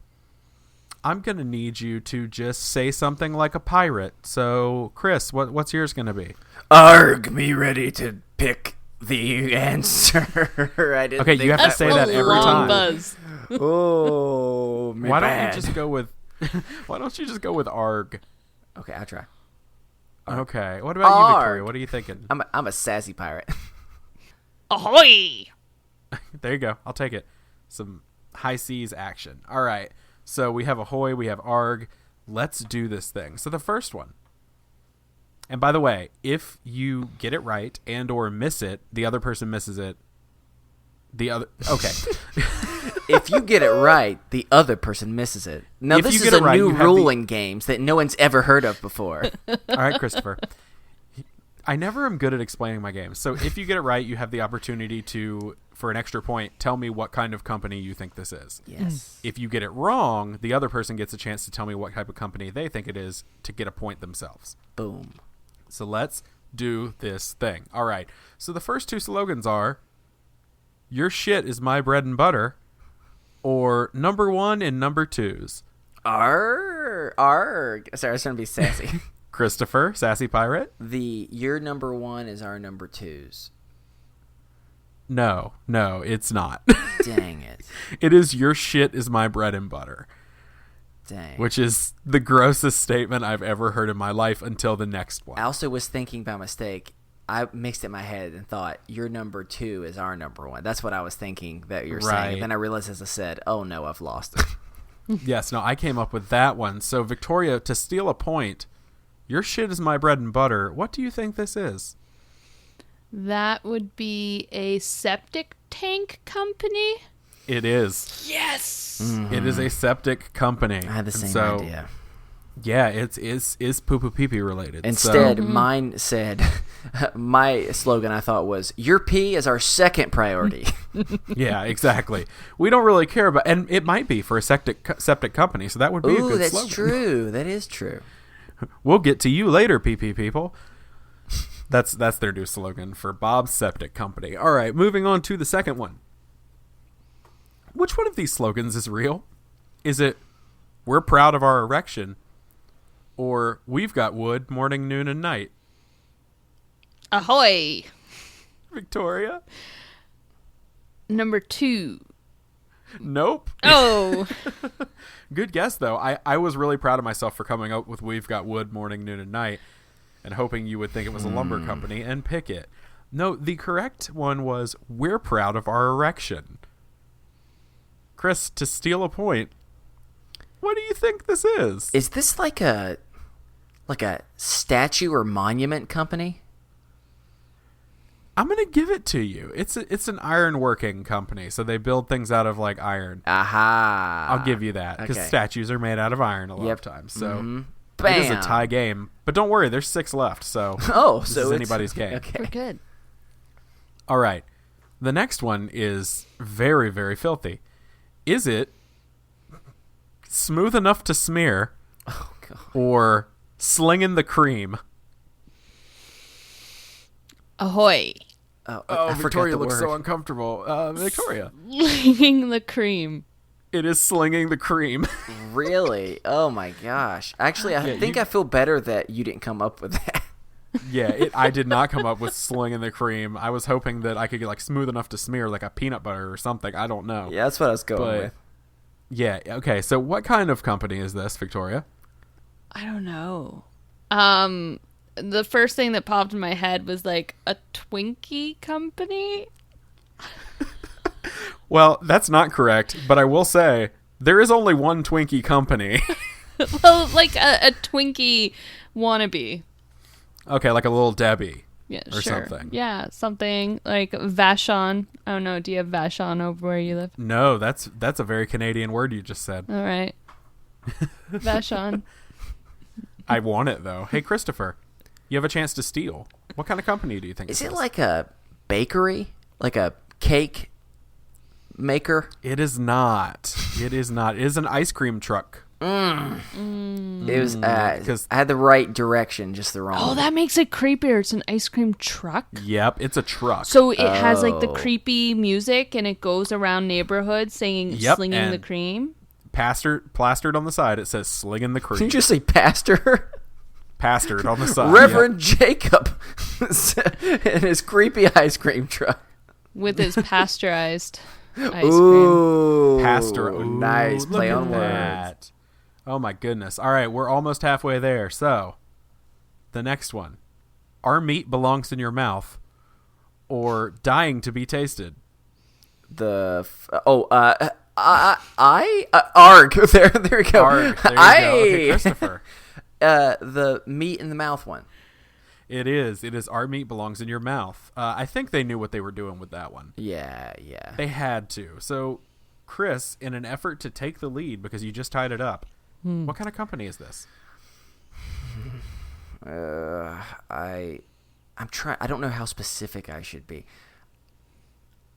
I'm going to need you to just say something like a pirate. So, Chris, what's yours going to be? Arg, me ready to pick the answer. Okay, you have to say that every time. Buzz. Oh, me Why bad. don't you just go with arg? Okay, I'll try. Okay. What about you, Victoria? What are you thinking? I'm a sassy pirate. Ahoy! There you go. I'll take it. Some high seas action. All right. So we have ahoy, we have arg. Let's do this thing. So the first one. And by the way, if you get it right and or miss it, the other person misses it. Okay. If you get it right, the other person misses it. Now, this is a new rule in games that no one's ever heard of before. All right, Christopher. I never am good at explaining my games. So if you get it right, you have the opportunity to, for an extra point, tell me what kind of company you think this is. Yes. If you get it wrong, the other person gets a chance to tell me what type of company they think it is to get a point themselves. Boom. So let's do this thing. All right. So the first two slogans are, your shit is my bread and butter, or number one and number twos. Sorry, I was trying to be sassy. Christopher, Sassy Pirate? Your number one is our number twos. No, it's not. Dang it. It is your shit is my bread and butter. Dang. Which is the grossest statement I've ever heard in my life until the next one. I also was thinking by mistake. I mixed it in my head and thought your number two is our number one. That's what I was thinking that you're saying. And then I realized as I said, oh no, I've lost it. Yes, no, I came up with that one. So Victoria, to steal a point, your shit is my bread and butter. What do you think this is? That would be a septic tank company. It is. Yes. Mm-hmm. It is a septic company. I had the same idea. Yeah, it's poo-poo pee-pee related. Instead, mine said, my slogan I thought was, your pee is our second priority. Yeah, exactly. We don't really care about, and it might be for a septic company, so that would be a good slogan. That's true. That is true. We'll get to you later, pee-pee people. That's their new slogan for Bob's Septic Company. All right, moving on to the second one. Which one of these slogans is real? Is it, we're proud of our erection, or we've got wood morning, noon, and night? Ahoy! Victoria? Number two. Nope. Oh. Good guess, though. I was really proud of myself for coming up with we've got wood morning, noon, and night, and hoping you would think it was a lumber company and pick it. No, the correct one was we're proud of our erection. Chris, to steal a point, what do you think this is? Is this like a statue or monument company? I'm gonna give it to you. It's an ironworking company, so they build things out of like iron. Aha! I'll give you that because Okay. statues are made out of iron a lot of times. So Bam! it is a tie game, but don't worry, there's 6 left. So this so is it's anybody's game. Okay. We're good. All right, the next one is very, very filthy. Is it smooth enough to smear, Oh god. or slinging the cream? Ahoy! Oh, Oh, I forgot Victoria the looks word. so uncomfortable. Victoria, Slinging the cream. it is slinging the cream. Really? Oh my gosh. Actually, I think I feel better that you didn't come up with that. Yeah, I did not come up with slinging the cream. I was hoping that I could get like smooth enough to smear, like a peanut butter or something. I don't know. Yeah, that's what I was going But with. yeah, okay. So what kind of company is this, Victoria? I don't know. The first thing that popped in my head was like a Twinkie company. Well, that's not correct, but I will say there is only one Twinkie company. Well, like a Twinkie wannabe. Okay, like a little Debbie. Yeah, Or sure. something. Yeah, something like Vashon. I don't know. Do you have Vashon over where you live? No, that's a very Canadian word you just said. All right. Vashon. I want it though. Hey, Christopher, you have a chance to steal. What kind of company do you think Is this it like a bakery? Like a cake maker? It is not. It is not. It is an ice cream truck. It was because- I had the right direction, just the wrong. Oh, that makes it creepier. It's an ice cream truck. Yep, it's a truck. So it has like the Oh. creepy music and it goes around neighborhoods singing Yep, slinging the and- cream. Plastered on the side, it says slinging the Did cream. you just say pastor? Plastered on the side. Reverend Jacob in his creepy ice cream truck. With his pasteurized ice cream. Ooh, Yep. Pastor. Ooh, nice look play at on words. that. Oh my goodness. All right, we're almost halfway there. So, the next one. Our meat belongs in your mouth, or dying to be tasted. Arg. There we go. Arg. There you go. Okay, Christopher. The meat in the mouth one. It is. Our meat belongs in your mouth. I think they knew what they were doing with that one. Yeah. They had to. So, Chris, in an effort to take the lead because you just tied it up, what kind of company is this? I don't know how specific I should be.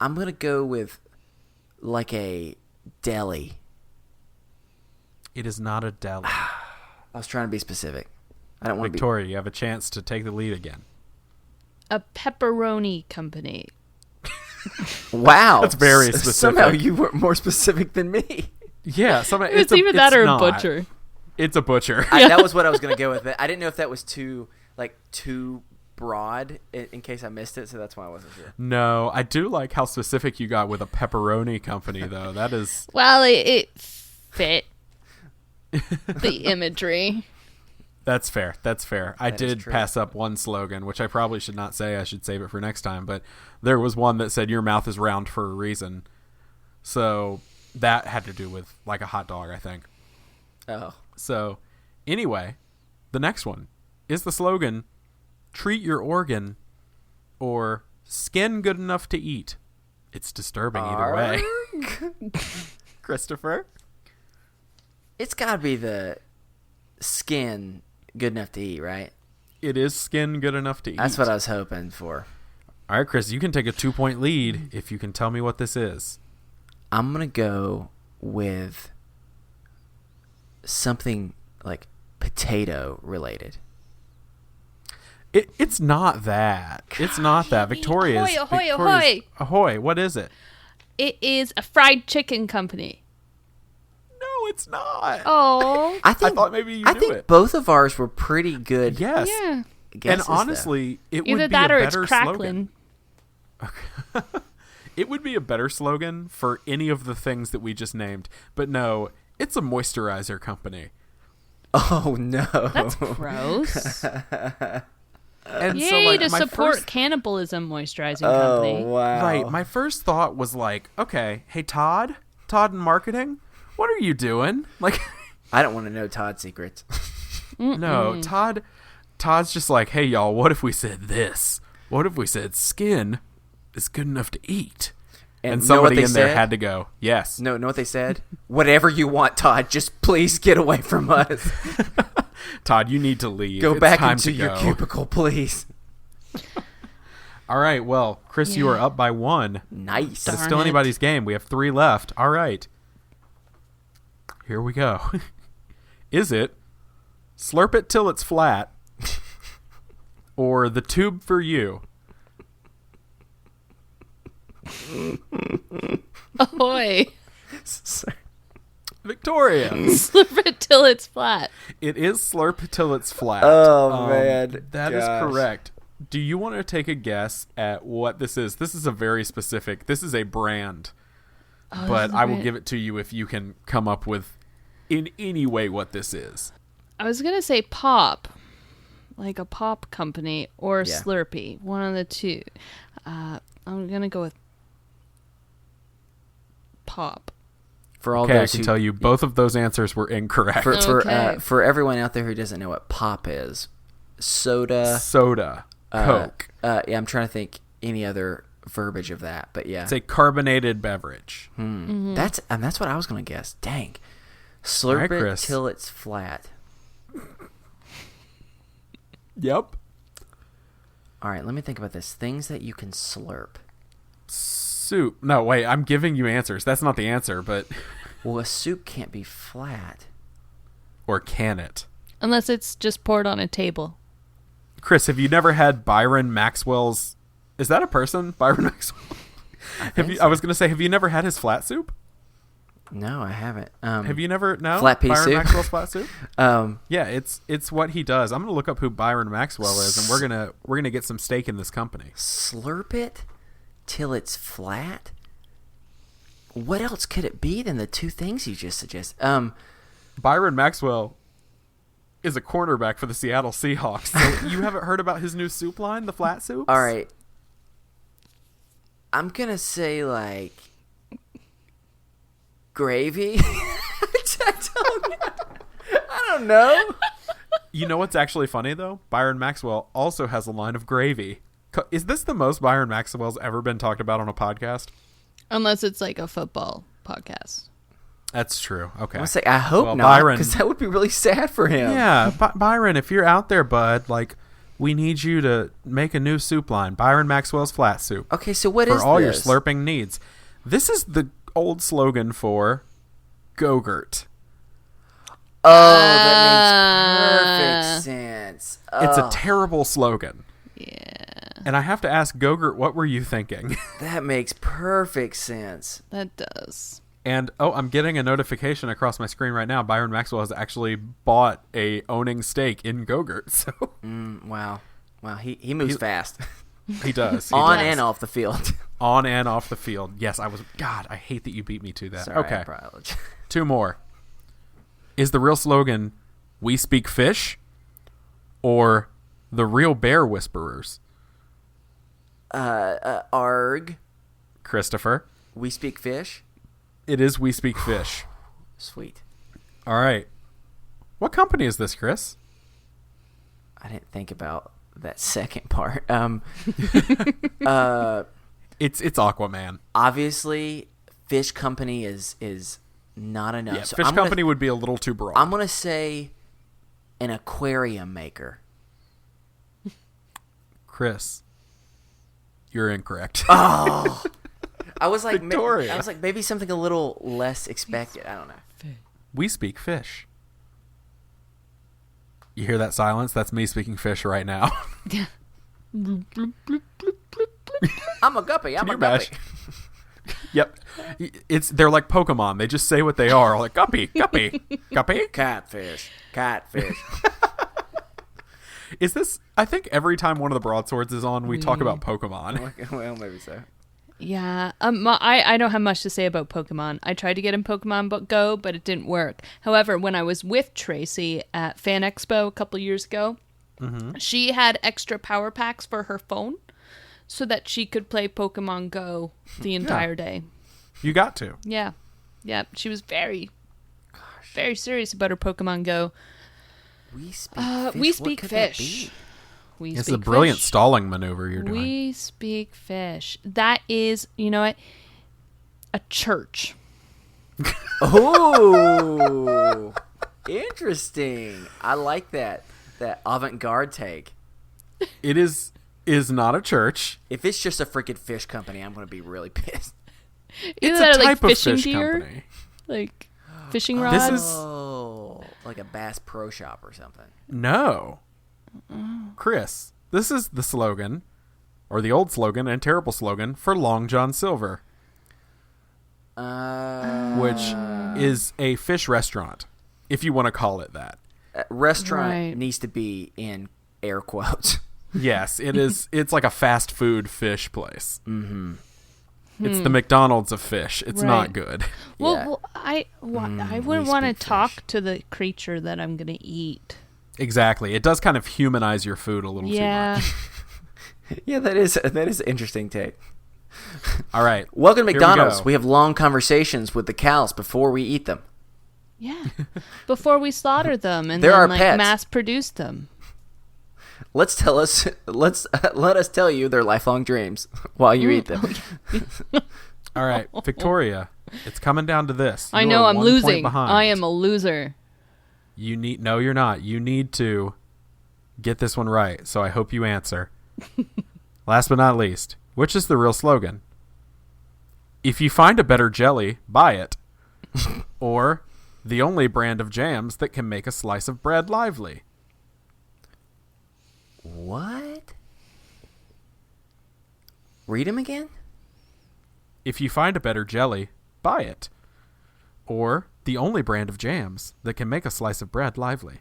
I'm going to go with like a deli. It is not a deli. I was trying to be specific. I don't want to be. Victoria, you have a chance to take the lead again. A pepperoni company. Wow. That's very specific. Somehow you were more specific than me. Yeah. It's either that or a butcher. It's a butcher. That was what I was going to go with. But I didn't know if that was too broad in case I missed it, so that's why I wasn't sure. No, I do like how specific you got with a pepperoni company, though. That is... Well, it fit the imagery. That's fair. That's fair. I did true. pass up one slogan, which I probably should not say. I should save it for next time. But there was one that said, "Your mouth is round for a reason." So that had to do with like a hot dog, I think. Oh. So anyway, the next one is the slogan, "Treat your organ," or "Skin good enough to eat." It's disturbing either way. Christopher? It's got to be the skin good enough to eat, right? It is skin good enough to eat. That's what I was hoping for. All right, Chris, you can take a 2-point lead if you can tell me what this is. I'm going to go with something like potato related. It's not that. It's not that. Victoria's. Ahoy, ahoy, Victoria's, ahoy. What is it? It is a fried chicken company. No, it's not. Oh. I thought maybe you I knew think it. both of ours were pretty good. Yes. Yeah. Guesses, and honestly, it Either would be that a or better it's slogan. crackling. It would be a better slogan for any of the things that we just named. But no, it's a moisturizer company. Oh, no. That's gross. And Yay, so, like, to my support first, cannibalism moisturizing Oh, company. wow. right, my first thought was like, okay, hey, Todd in marketing, what are you doing? Like, I don't want to know Todd's secrets. no, Todd's just like, hey, y'all, what if we said this? What if we said skin is good enough to eat? And know what somebody they in there said? had to go, yes. No, know what they said? Whatever you want, Todd. Just please get away from us. Todd, you need to leave. Go It's back time into to your go. cubicle, please. All right, well, Chris, you Yeah. are up by 1. Nice. It's Darn still it. anybody's game. We have 3 left. All right. Here we go. Is it slurp it till it's flat or the tube for you? Ahoy. Victoria. Slurp it till it's flat. It is slurp till it's flat. Oh, man. That is Gosh. correct. Do you want to take a guess at what this is? This is a very specific. This is a brand. But I will give it to you if you can come up with in any way what this is. I was going to say pop. Like a pop company or Yeah. Slurpee. One of the two. I'm going to go with pop. For all Okay, I those can who, tell you both of those answers were incorrect. Okay. for everyone out there who doesn't know what pop is, soda, Soda, Coke. yeah, I'm trying to think any other verbiage of that, but yeah, It's a carbonated beverage. that's what I was gonna guess. Dang, slurp Alright, it Chris. till it's flat. Yep. All right, let me think about this. Things that you can slurp. Soup. No, wait, I'm giving you answers. That's not the answer, but... Well, a soup can't be flat. Or can it? Unless it's just poured on a table. Chris, have you never had Byron Maxwell's... Is that a person? Byron Maxwell? I was going to say, have you never had his flat soup? No, I haven't. Have you never... No? Flat pea Byron soup? Maxwell's flat soup? Um, Yeah, it's what he does. I'm going to look up who Byron Maxwell is, and we're gonna get some stake in this company. slurp it till it's flat. What else could it be than the two things you just suggested? Byron Maxwell is a cornerback for the Seattle Seahawks. So you haven't heard about his new soup line, the flat soups? All right. I'm gonna say like gravy. I don't know. You know what's actually funny, though? Byron Maxwell also has a line of gravy. Is this the most Byron Maxwell's ever been talked about on a podcast? Unless it's like a football podcast. That's true. Okay. I'm gonna say I hope Well, not, Byron- because that would be really sad for him. Yeah, Byron, if you're out there, bud, like, we need you to make a new soup line, Byron Maxwell's Flat Soup. Okay, so what for is all this? your slurping needs. This is the old slogan for Go-Gurt. Oh, that makes perfect sense. It's a Oh, terrible slogan. Yeah, And I have to ask Go-Gurt, what were you thinking? that makes perfect sense. that does. And, I'm getting a notification across my screen right now. Byron Maxwell has actually bought a owning stake in Go-Gurt. So Wow. He moves fast. he does. He On does. and off the field. On and off the field. Yes, God, I hate that you beat me to that. Sorry, okay. probably. 2 more. Is the real slogan, we speak fish, or the real bear whisperers? Arg. Christopher. We speak fish. It is we speak fish. Sweet. All right. What company is this, Chris? I didn't think about that second part. It's Aquaman. Obviously, fish company is not enough. Yeah, So fish I'm gonna- company would be a little too broad. I'm gonna say an aquarium maker. Chris, you're incorrect. Oh, I was like, Victoria. maybe something a little less expected. I don't know. We speak fish. You hear that silence? That's me speaking fish right now. I'm a guppy. I'm Can a you guppy. imagine? Yep. They're like Pokemon. They just say what they are. Like guppy, guppy, guppy. Catfish. Is this? I think every time one of the broadswords is on, we talk about Pokemon. Well, maybe so. Yeah, I don't have much to say about Pokemon. I tried to get in Pokemon Go, but it didn't work. However, when I was with Tracy at Fan Expo a couple years ago, she had extra power packs for her phone so that she could play Pokemon Go the entire day. You got to. Yeah. She was very serious about her Pokemon Go. We speak fish. We speak What could that fish. be? We It's speak a brilliant fish. stalling maneuver you're doing. We speak fish. That is, you know what? A church. Oh, interesting. I like that avant-garde take. It is not a church. If it's just a freaking fish company, I'm going to be really pissed. It's Isn't a that type like of fishing fish gear? company. Like fishing rods? This is Oh, like a Bass Pro Shop or something. no. Chris, this is the slogan, or the old slogan and terrible slogan for Long John Silver, which is a fish restaurant, if you want to call it that. Restaurant Right. needs to be in air quotes. Yes, it is. It's like a fast food fish place. Mm-hmm. It's the McDonald's of fish. It's Right. not good. Well, Yeah. I we wouldn't want to speak talk fish. to the creature that I'm going to eat. Exactly. It does kind of humanize your food a little too Yeah. much. Yeah, that is an interesting take. All right. Welcome to Here we McDonald's. go. We have long conversations with the cows before we eat them. Yeah. Before we slaughter them and They're then our like pets. mass produce them. Let us tell you their lifelong dreams while you eat them. All right, Victoria. It's coming down to this. I You know are I'm 1 point losing. behind. I am a loser. No, you're not. You need to get this one right. So I hope you answer. Last but not least, which is the real slogan? If you find a better jelly, buy it. Or the only brand of jams that can make a slice of bread lively. What? Read them again? If you find a better jelly, buy it. Or the only brand of jams that can make a slice of bread lively.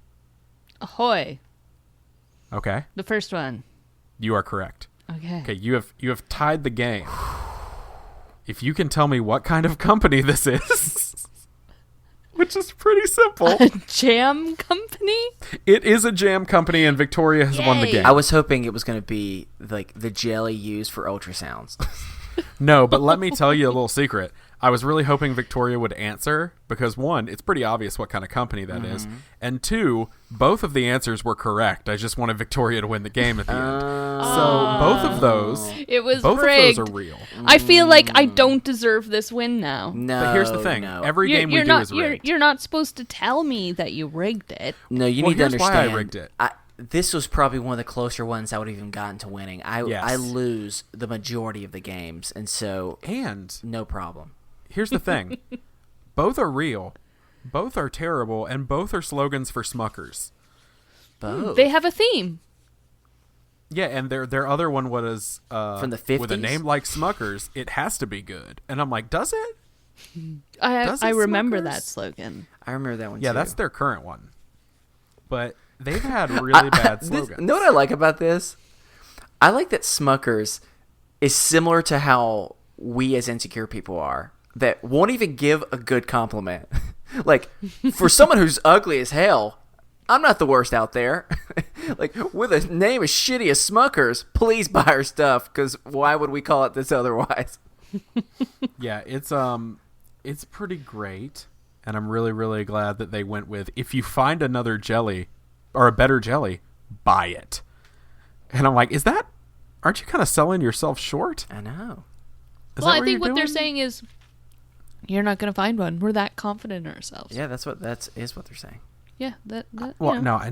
Ahoy. Okay, The first one. you are correct. Okay. Okay, you have tied the game. If you can tell me what kind of company this is, which is pretty simple. A jam company? It is a jam company, and Victoria has won the Yay. game. I was hoping it was going to be like the jelly used for ultrasounds. No, but let me tell you a little secret. I was really hoping Victoria would answer because, one, it's pretty obvious what kind of company that is, and two, both of the answers were correct. I just wanted Victoria to win the game at the end. So both of those, It was both rigged. of those are real. I feel like I don't deserve this win now. No, But here's the thing: no. every game we do is rigged. You're not supposed to tell me that you rigged it. No, you Well, need to here's why understand. I rigged it. this was probably one of the closer ones I would have even gotten to winning. Yes. I lose the majority of the games, and so And no problem. here's the thing. Both are real. Both are terrible, and both are slogans for Smuckers. Both. They have a theme. Yeah, and their other one was From the 50s? with a name like Smuckers, it has to be good. And I'm like, does it? Does I it, remember Smuckers? that slogan. I remember that one Yeah, too. that's their current one. But they've had really bad slogans. Know what I like about this? I like that Smuckers is similar to how we as insecure people are, that won't even give a good compliment. Like, for someone who's ugly as hell, I'm not the worst out there. Like, with a name as shitty as Smuckers, please buy our stuff, because why would we call it this otherwise? Yeah, it's pretty great. And I'm really, really glad that they went with, if you find another jelly or a better jelly, buy it. And I'm like, aren't you kind of selling yourself short? I know. Well, I think what they're saying is, you're not going to find one. We're that confident in ourselves. Yeah, that's what they're saying. Yeah, that Well, you know. no,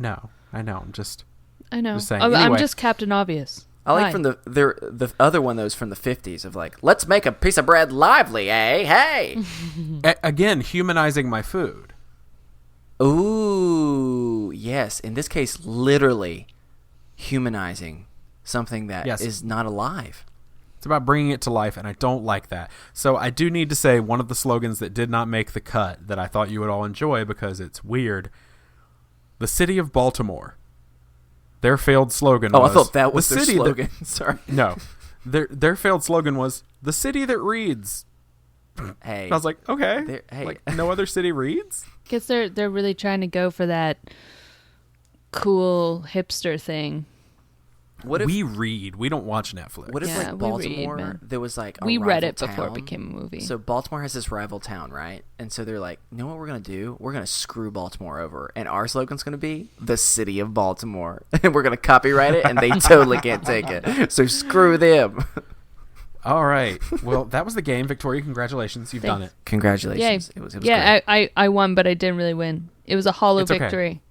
I know. I'm just saying. I'm Anyway. just Captain Obvious. I like Hi. from the other one, those from the 50s, of like, let's make a piece of bread lively, eh? Hey! Again, humanizing my food. Ooh, yes. In this case, literally humanizing something that Yes. is not alive. It's about bringing it to life, and I don't like that. So I do need to say one of the slogans that did not make the cut that I thought you would all enjoy because it's weird. The City of Baltimore. Their failed slogan was... I thought that was the their city slogan. Sorry. No. Their failed slogan was, the city that reads. Hey. And I was like, okay. Hey. Like, no other city reads? Guess they're really trying to go for that cool hipster thing. What if we read. We don't watch Netflix. What if Yeah, like we Baltimore, read, man. there was like a We read rival it before it town? became a movie. So Baltimore has this rival town, right? And so they're like, you know what we're going to do? We're going to screw Baltimore over. And our slogan's going to be the City of Baltimore. And we're going to copyright it, and they totally can't take it. So screw them. All right. Well, that was the game. Victoria, congratulations. You've done it. Congratulations. Yay. It was Yeah, great. I won, but I didn't really win. It was a hollow It's okay. victory.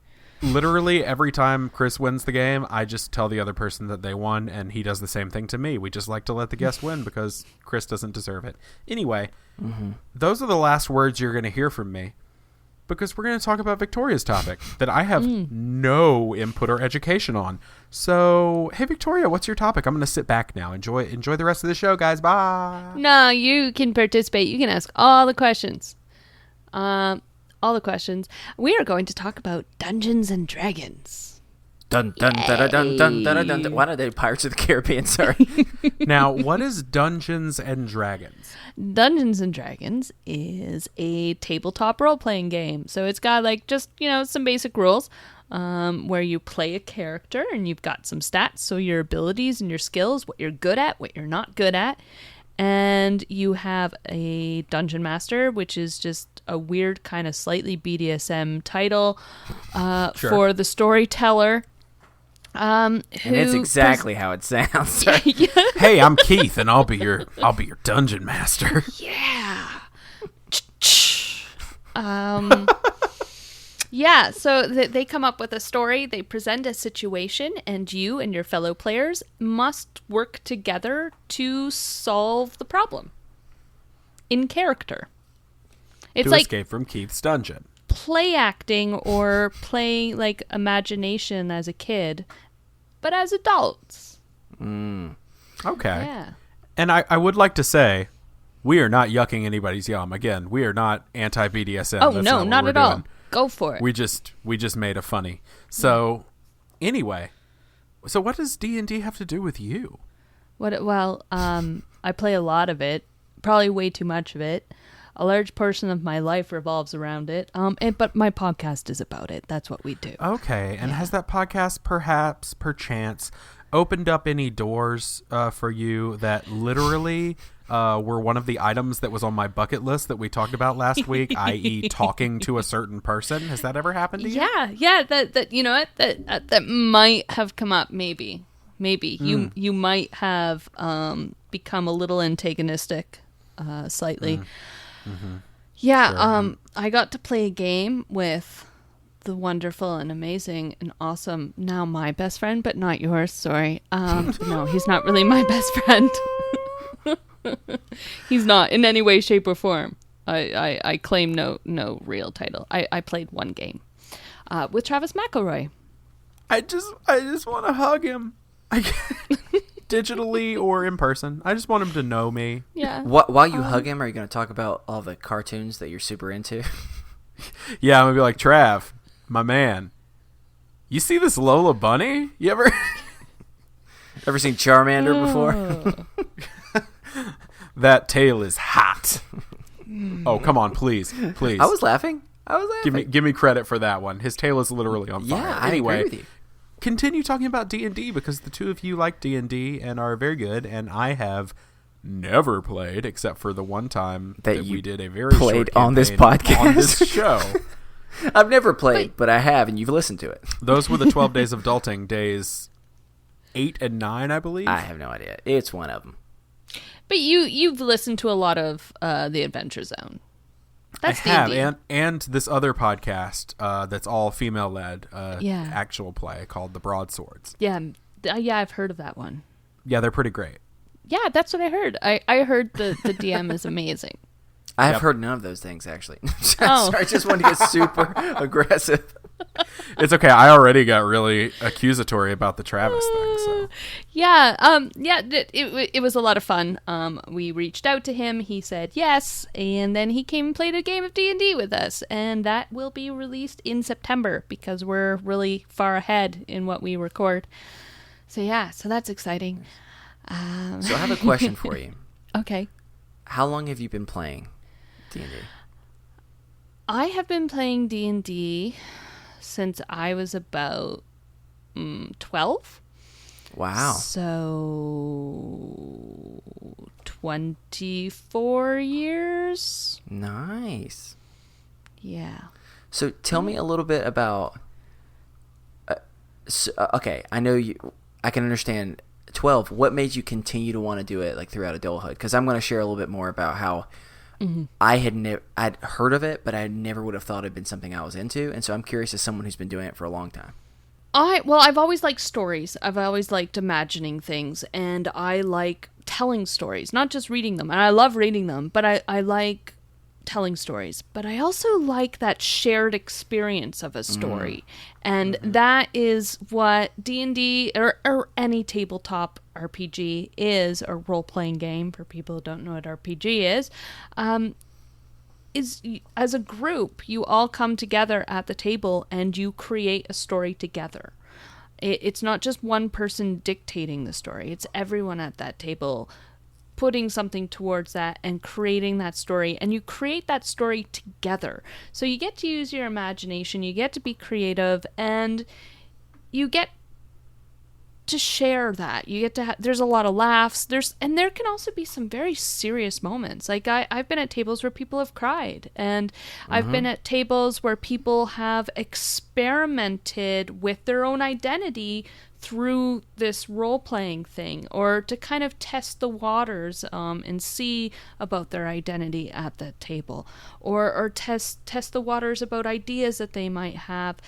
Literally every time Chris wins the game, I just tell the other person that they won, and he does the same thing to me. We just like to let the guest win because Chris doesn't deserve it. Anyway, those are the last words you're going to hear from me because we're going to talk about Victoria's topic that I have no input or education on. So, hey, Victoria, what's your topic? I'm going to sit back now. Enjoy the rest of the show, guys. Bye. No, you can participate. You can ask all the questions. All the questions. We are going to talk about Dungeons and Dragons. Dun, dun, dun, dun, dun, dun, dun, dun. Why did they Pirates of the Caribbean? Sorry. Now, what is Dungeons and Dragons? Dungeons and Dragons is a tabletop role-playing game. So it's got like just, some basic rules where you play a character and you've got some stats. So your abilities and your skills, what you're good at, what you're not good at. And you have a dungeon master, which is just a weird kind of slightly BDSM title Sure. for the storyteller. And it's exactly how it sounds. Sorry. Hey, I'm Keith, and I'll be your dungeon master. Yeah. Yeah, so they come up with a story, they present a situation, and you and your fellow players must work together to solve the problem. In character. It's to like escape from Keith's dungeon. play acting or playing like imagination as a kid, but as adults. Okay. Yeah. And I would like to say, we are not yucking anybody's yum. Again, we are not anti-BDSM. Oh, That's no, what not we're at all. doing. Go for it. We just made a funny. So, anyway, so what does D&D have to do with you? I play a lot of it, probably way too much of it. A large portion of my life revolves around it. But my podcast is about it. That's what we do. Okay, and has that podcast perchance, opened up any doors for you that literally were one of the items that was on my bucket list that we talked about last week, i.e. talking to a certain person? Has that ever happened to you? Yeah. That you know what that might have come up. Maybe you might have become a little antagonistic, slightly. Yeah. Sure. I got to play a game with the wonderful and amazing and awesome, now my best friend, but not yours, sorry. No, he's not really my best friend. He's not in any way, shape, or form. I claim no real title. I played one game with Travis McElroy. I just want to hug him. Digitally or in person. I just want him to know me. Yeah. While you hug him, are you going to talk about all the cartoons that you're super into? Yeah, I'm going to be like, Trav, my man, you see this Lola Bunny? You ever seen Charmander before? That tail is hot. Oh, come on, please. I was laughing. Give me credit for that one. His tail is literally on fire. Yeah, I agree with you. Continue talking about D&D because the two of you like D&D and are very good, and I have never played except for the one time that we did a very played short on this campaign podcast on this show. I've never played, but I have, and you've listened to it. Those were the 12 Days of Adulting, days 8 and 9, I believe. I have no idea. It's one of them. But you've listened to a lot of The Adventure Zone. That's I have, D&D. and this other podcast that's all female-led actual play called The Broadswords. Yeah, I've heard of that one. Yeah, they're pretty great. Yeah, that's what I heard. I heard the DM is amazing. I have heard none of those things, actually. Oh. Sorry, I just wanted to get super aggressive. It's okay. I already got really accusatory about the Travis thing. So It was a lot of fun. We reached out to him. He said yes, and then he came and played a game of D&D with us, and that will be released in September because we're really far ahead in what we record. So that's exciting. So I have a question for you. Okay. How long have you been playing D&D? I have been playing D&D since I was about 12. Wow. So 24 years. Nice. Yeah. So tell me a little bit about okay, I know I can understand 12. What made you continue to want to do it like throughout adulthood? Because I'm going to share a little bit more about how I'd heard of it, but I never would have thought it'd been something I was into, and so I'm curious as someone who's been doing it for a long time. I've always liked stories. I've always liked imagining things, and I like telling stories, not just reading them. And I love reading them, but I like telling stories. But I also like that shared experience of a story. And that is what D&D or any tabletop RPG is, or role-playing game for people who don't know what RPG is as a group, you all come together at the table and you create a story together. It's not just one person dictating the story. It's everyone at that table putting something towards that and creating that story, and you create that story together. So you get to use your imagination, you get to be creative, and you get to share that. You get to there's a lot of laughs. And there can also be some very serious moments. Like I've been at tables where people have cried, and I've been at tables where people have experimented with their own identity through this role-playing thing, or to kind of test the waters and see about their identity at the table, or test the waters about ideas that they might have.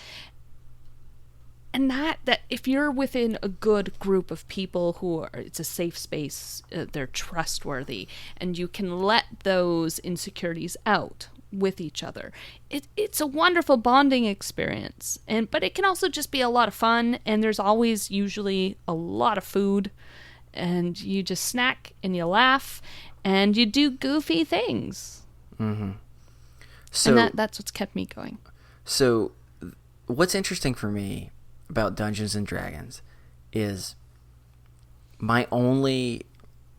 And that if you're within a good group of people who it's a safe space, they're trustworthy, and you can let those insecurities out with each other, it's a wonderful bonding experience. But it can also just be a lot of fun, and there's always usually a lot of food, and you just snack and you laugh and you do goofy things. So and that's what's kept me going. So what's interesting for me about Dungeons and Dragons is my only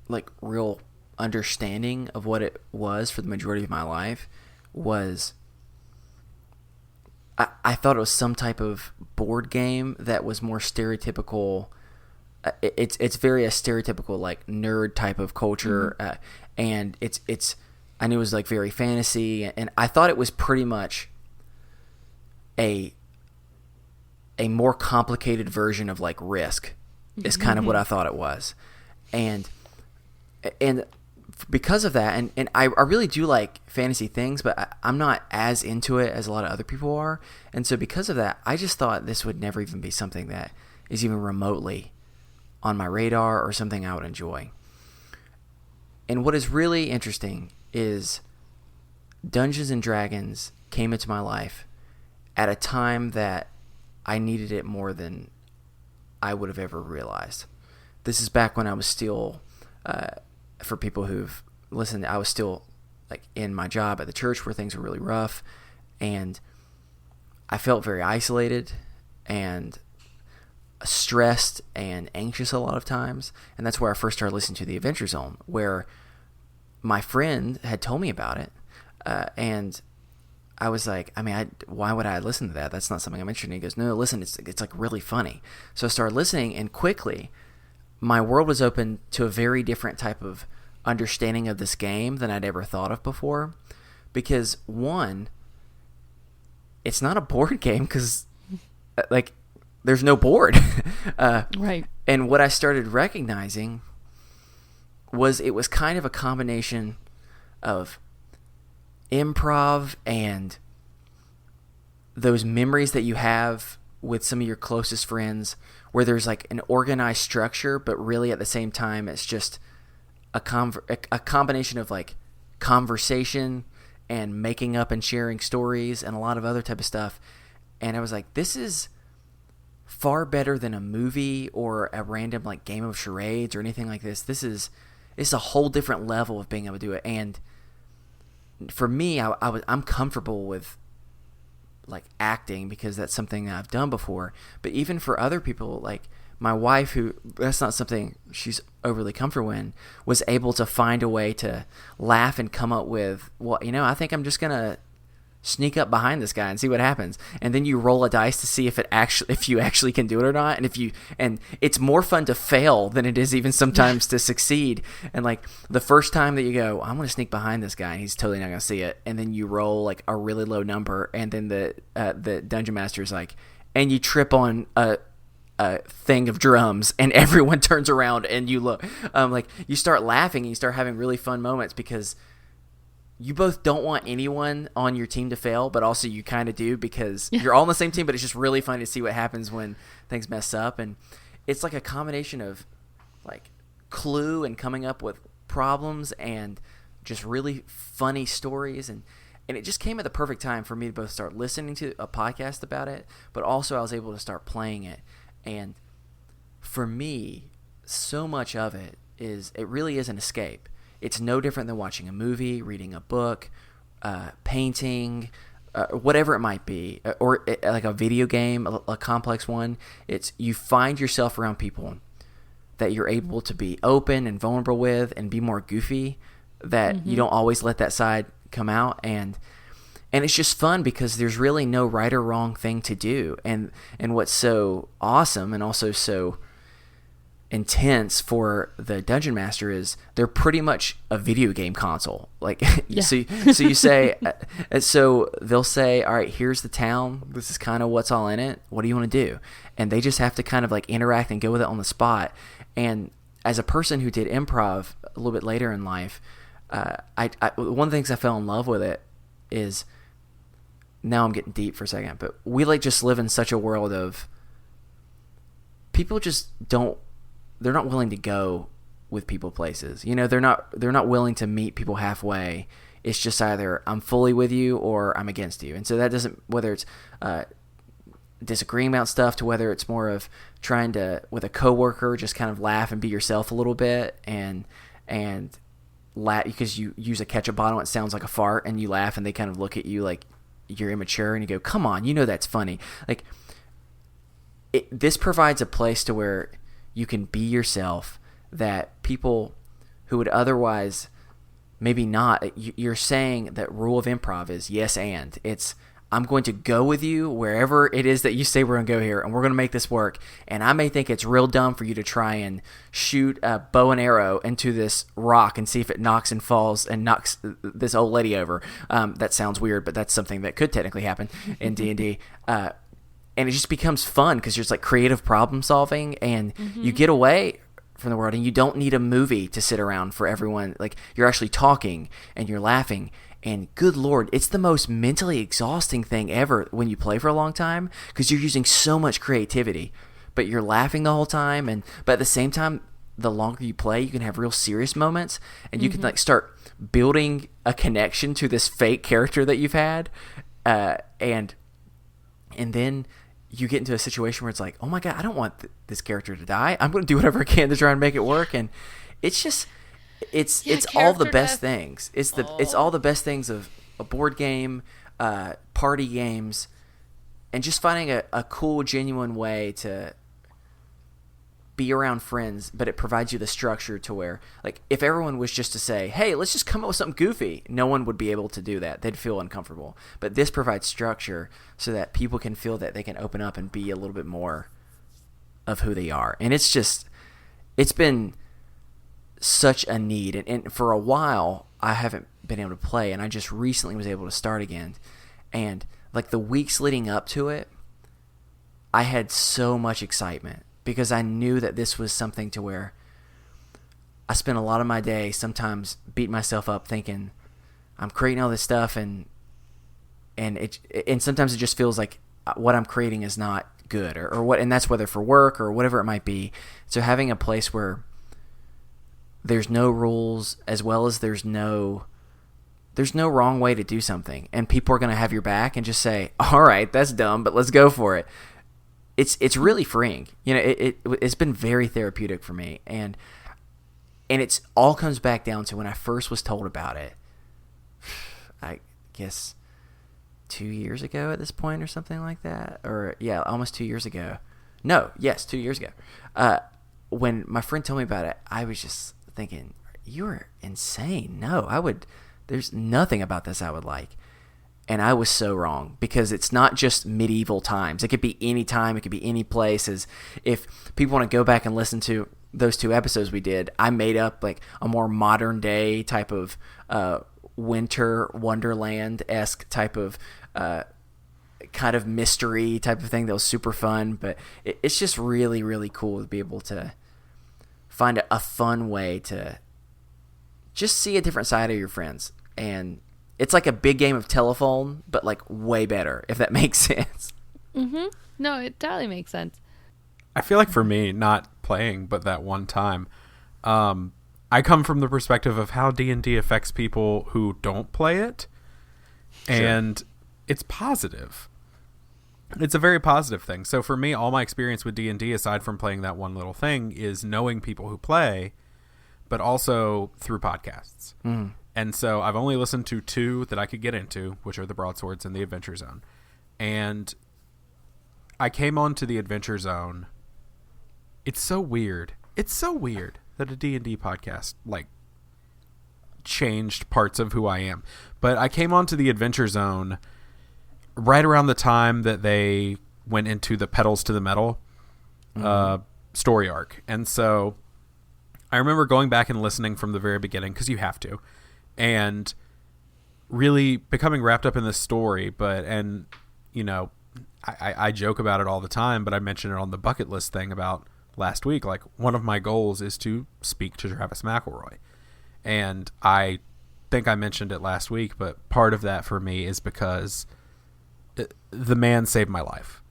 like real understanding of what it was for the majority of my life was I thought it was some type of board game that was more stereotypical. It's very a stereotypical like nerd type of culture, and it's I knew it was like very fantasy, and I thought it was pretty much a more complicated version of like Risk is kind of what I thought it was, and because of that, and I really do like fantasy things, but I'm not as into it as a lot of other people are. And so because of that, I just thought this would never even be something that is even remotely on my radar or something I would enjoy. And what is really interesting is Dungeons and Dragons came into my life at a time that I needed it more than I would have ever realized. This is back when I was still, for people who've listened, I was still like in my job at the church where things were really rough, and I felt very isolated and stressed and anxious a lot of times. And that's where I first started listening to The Adventure Zone, where my friend had told me about it, and I was like, why would I listen to that? That's not something I'm interested in. He goes, no, listen, it's like really funny. So I started listening, and quickly my world was open to a very different type of understanding of this game than I'd ever thought of before. Because one, it's not a board game because like there's no board. Right. And what I started recognizing was it was kind of a combination of improv and those memories that you have with some of your closest friends where there's like an organized structure, but really at the same time it's just a combination of like conversation and making up and sharing stories and a lot of other type of stuff. And I was like, this is far better than a movie or a random like game of charades or anything like this. It's a whole different level of being able to do it. And for me, I'm comfortable with like acting because that's something that I've done before. But even for other people, like my wife, who that's not something she's overly comfortable in, was able to find a way to laugh and come up with, well, I think I'm just gonna sneak up behind this guy and see what happens. And then you roll a dice to see if you actually can do it or not. And it's more fun to fail than it is even sometimes to succeed. And like the first time that you go, I'm going to sneak behind this guy and he's totally not going to see it. And then you roll like a really low number. And then the dungeon master is like, and you trip on a thing of drums and everyone turns around and you look, like you start laughing and you start having really fun moments because you both don't want anyone on your team to fail, but also you kind of do because you're all on the same team, but it's just really fun to see what happens when things mess up. And it's like a combination of like Clue and coming up with problems and just really funny stories. And it just came at the perfect time for me to both start listening to a podcast about it, but also I was able to start playing it. And for me, so much of it really is an escape. It's no different than watching a movie, reading a book, painting, whatever it might be, or like a video game, a complex one. It's you find yourself around people that you're able to be open and vulnerable with and be more goofy, that you don't always let that side come out. And it's just fun because there's really no right or wrong thing to do. And what's so awesome and also so intense for the dungeon master is they're pretty much a video game console. Like, so you say, so they'll say, all right, here's the town. This is kind of what's all in it. What do you want to do? And they just have to kind of like interact and go with it on the spot. And as a person who did improv a little bit later in life, I one of the things I fell in love with it is, now I'm getting deep for a second, but we like just live in such a world of people just they're not willing to go with people places. They're not willing to meet people halfway. It's just either I'm fully with you or I'm against you. And so that doesn't, whether it's disagreeing about stuff to whether it's more of trying to, with a coworker, just kind of laugh and be yourself a little bit and laugh because you use a ketchup bottle and it sounds like a fart and you laugh and they kind of look at you like you're immature and you go, come on, that's funny. Like this provides a place to where you can be yourself that people who would otherwise maybe not. You're saying that rule of improv is yes and. It's I'm going to go with you wherever it is that you say we're going to go here and we're going to make this work. And I may think it's real dumb for you to try and shoot a bow and arrow into this rock and see if it knocks and falls and knocks this old lady over. That sounds weird, but that's something that could technically happen in D&D. And it just becomes fun because there's like creative problem solving and you get away from the world, and you don't need a movie to sit around for everyone. Like, you're actually talking and you're laughing, and good Lord, it's the most mentally exhausting thing ever when you play for a long time, because you're using so much creativity, but you're laughing the whole time. But at the same time, the longer you play, you can have real serious moments, and you can like start building a connection to this fake character that you've had, and then you get into a situation where it's like, oh my God, I don't want this character to die. I'm going to do whatever I can to try and make it work. And it's just, it's all the best things. It's all the best things of a board game, party games, and just finding a cool, genuine way to be around friends, but it provides you the structure to where, like, if everyone was just to say, hey, let's just come up with something goofy, no one would be able to do that. They'd feel uncomfortable. But this provides structure so that people can feel that they can open up and be a little bit more of who they are. And it's been such a need. And for a while, I haven't been able to play, and I just recently was able to start again. And like the weeks leading up to it, I had so much excitement, because I knew that this was something to where I spent a lot of my day sometimes beating myself up thinking I'm creating all this stuff, and sometimes it just feels like what I'm creating is not good or what, and that's whether for work or whatever it might be. So having a place where there's no rules, as well as there's no wrong way to do something, and people are going to have your back and just say, all right, that's dumb, but let's go for it. It's really freeing. You know, it's been very therapeutic for me, and it's all comes back down to when I first was told about it, I guess 2 years ago at this point or something like that, or yeah, almost 2 years ago. No, yes, 2 years ago. When my friend told me about it, I was just thinking, you're insane. No, there's nothing about this I would like. And I was so wrong, because it's not just medieval times. It could be any time. It could be any place. If people want to go back and listen to those 2 episodes we did, I made up like a more modern day type of winter wonderland-esque type of kind of mystery type of thing that was super fun. But it's just really, really cool to be able to find a fun way to just see a different side of your friends. And it's like a big game of telephone, but like way better, if that makes sense. Mm-hmm. No, it totally makes sense. I feel like for me, not playing, but that one time, I come from the perspective of how D&D affects people who don't play it. Sure. And it's positive. It's a very positive thing. So for me, all my experience with D&D, aside from playing that one little thing, is knowing people who play, but also through podcasts. Mm. And so I've only listened to 2 that I could get into, which are the Broadswords and the Adventure Zone. And I came on to the Adventure Zone. It's so weird. It's so weird that a D&D podcast, like, changed parts of who I am. But I came on to the Adventure Zone right around the time that they went into the Pedals to the Metal story arc. And so I remember going back and listening from the very beginning, because you have to, and really becoming wrapped up in this story. And you know, I joke about it all the time, but I mentioned it on the bucket list thing about last week. Like, one of my goals is to speak to Travis McElroy. And I think I mentioned it last week, but part of that for me is because the man saved my life.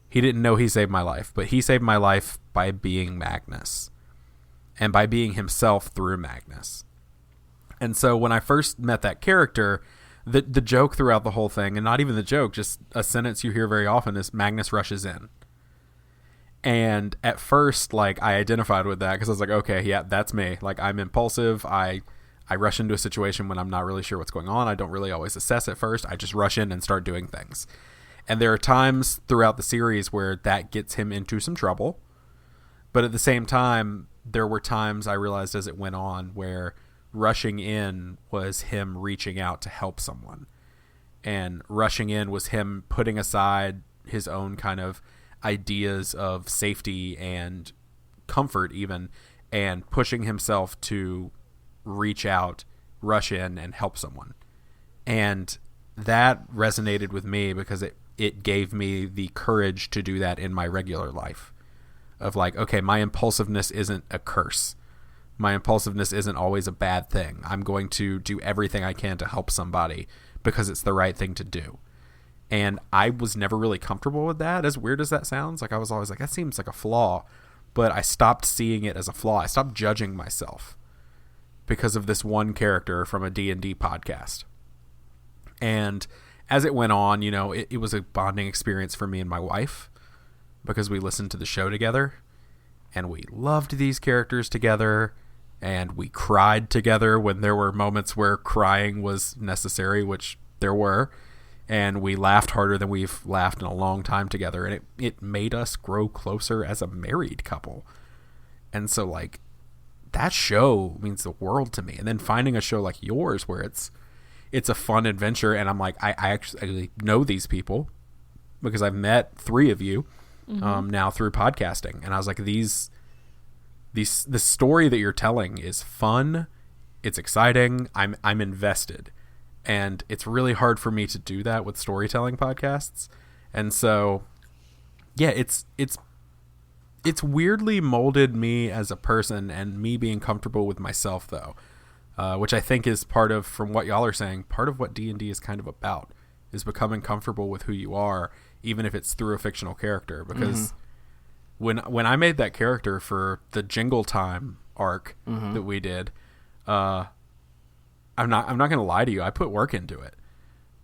He didn't know he saved my life, but he saved my life by being Magnus, and by being himself through Magnus. And so when I first met that character, the joke throughout the whole thing, and not even the joke, just a sentence you hear very often, is Magnus rushes in. And at first, like, I identified with that, because I was like, okay, yeah, that's me. Like, I'm impulsive. I rush into a situation when I'm not really sure what's going on. I don't really always assess at first. I just rush in and start doing things. And there are times throughout the series where that gets him into some trouble. But at the same time, there were times I realized as it went on where rushing in was him reaching out to help someone. And rushing in was him putting aside his own kind of ideas of safety and comfort even, and pushing himself to reach out, rush in, and help someone. And that resonated with me because it gave me the courage to do that in my regular life. of like, okay, my impulsiveness isn't a curse. My impulsiveness isn't always a bad thing. I'm going to do everything I can to help somebody because it's the right thing to do. And I was never really comfortable with that, as weird as that sounds. Like, I was always like, that seems like a flaw. But I stopped seeing it as a flaw. I stopped judging myself because of this one character from a D&D podcast. And as it went on, you know, it was a bonding experience for me and my wife because we listened to the show together. And we loved these characters together. And we cried together when there were moments where crying was necessary, which there were. And we laughed harder than we've laughed in a long time together. And it made us grow closer as a married couple. And so, like, that show means the world to me. And then finding a show like yours where it's a fun adventure. And I'm like, I actually know these people because I've met 3 of you now through podcasting. And I was like, the story that you're telling is fun. It's exciting. I'm invested. And it's really hard for me to do that with storytelling podcasts. And so, yeah, it's weirdly molded me as a person and me being comfortable with myself, though, which I think is part of, from what y'all are saying, part of what D&D is kind of about, is becoming comfortable with who you are, even if it's through a fictional character. Because when I made that character for the Jingle Time arc that we did, I'm not going to lie to you. I put work into it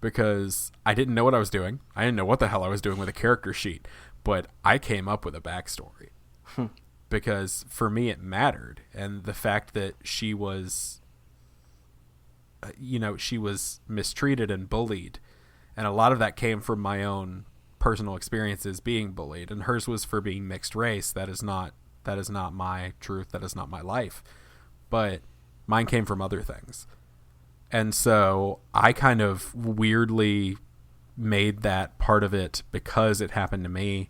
because I didn't know what I was doing. I didn't know what the hell I was doing with a character sheet, but I came up with a backstory because for me it mattered. And the fact that she was, she was mistreated and bullied. And a lot of that came from my own personal experiences being bullied, and hers was for being mixed race. That is not my truth. That is not my life, but mine came from other things. And so I kind of weirdly made that part of it because it happened to me.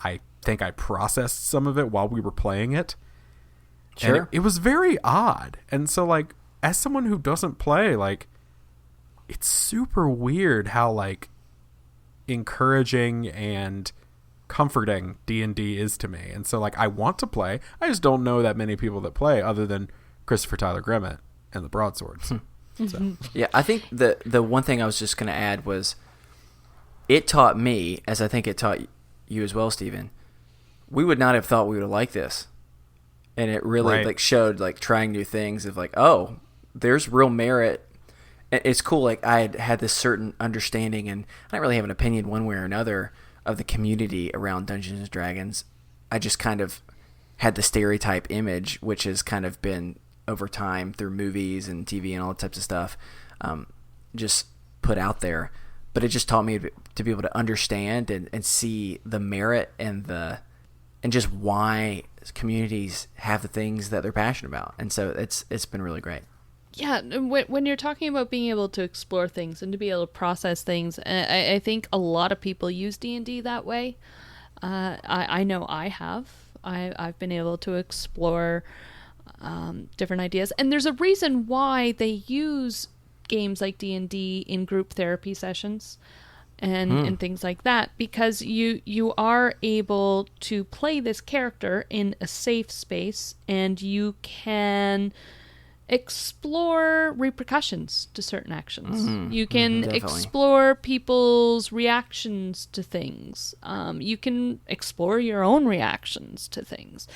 I think I processed some of it while we were playing it. Sure. And it was very odd. And so, like, as someone who doesn't play, like, it's super weird how, like, encouraging and comforting D&D is to me. And so, like, I want to play. I just don't know that many people that play other than Christopher Tyler Grimmett and the Broadswords. So. Yeah, I think the one thing I was just going to add was it taught me, as I think it taught you as well, Stephen, we would not have thought we would have liked this. And it really like showed like trying new things of like, oh, there's real merit. It's cool. Like I had this certain understanding, and I don't really have an opinion one way or another of the community around Dungeons and Dragons. I just kind of had the stereotype image, which has kind of been over time through movies and TV and all that types of stuff, just put out there. But it just taught me to be able to understand and see the merit and just why communities have the things that they're passionate about. And so it's been really great. Yeah, when you're talking about being able to explore things and to be able to process things, I think a lot of people use D&D that way. I know I have. I've been able to explore different ideas. And there's a reason why they use games like D&D in group therapy sessions and things like that, because you are able to play this character in a safe space, and you can explore repercussions to certain actions. You can explore people's reactions to things. You can explore your own reactions to things,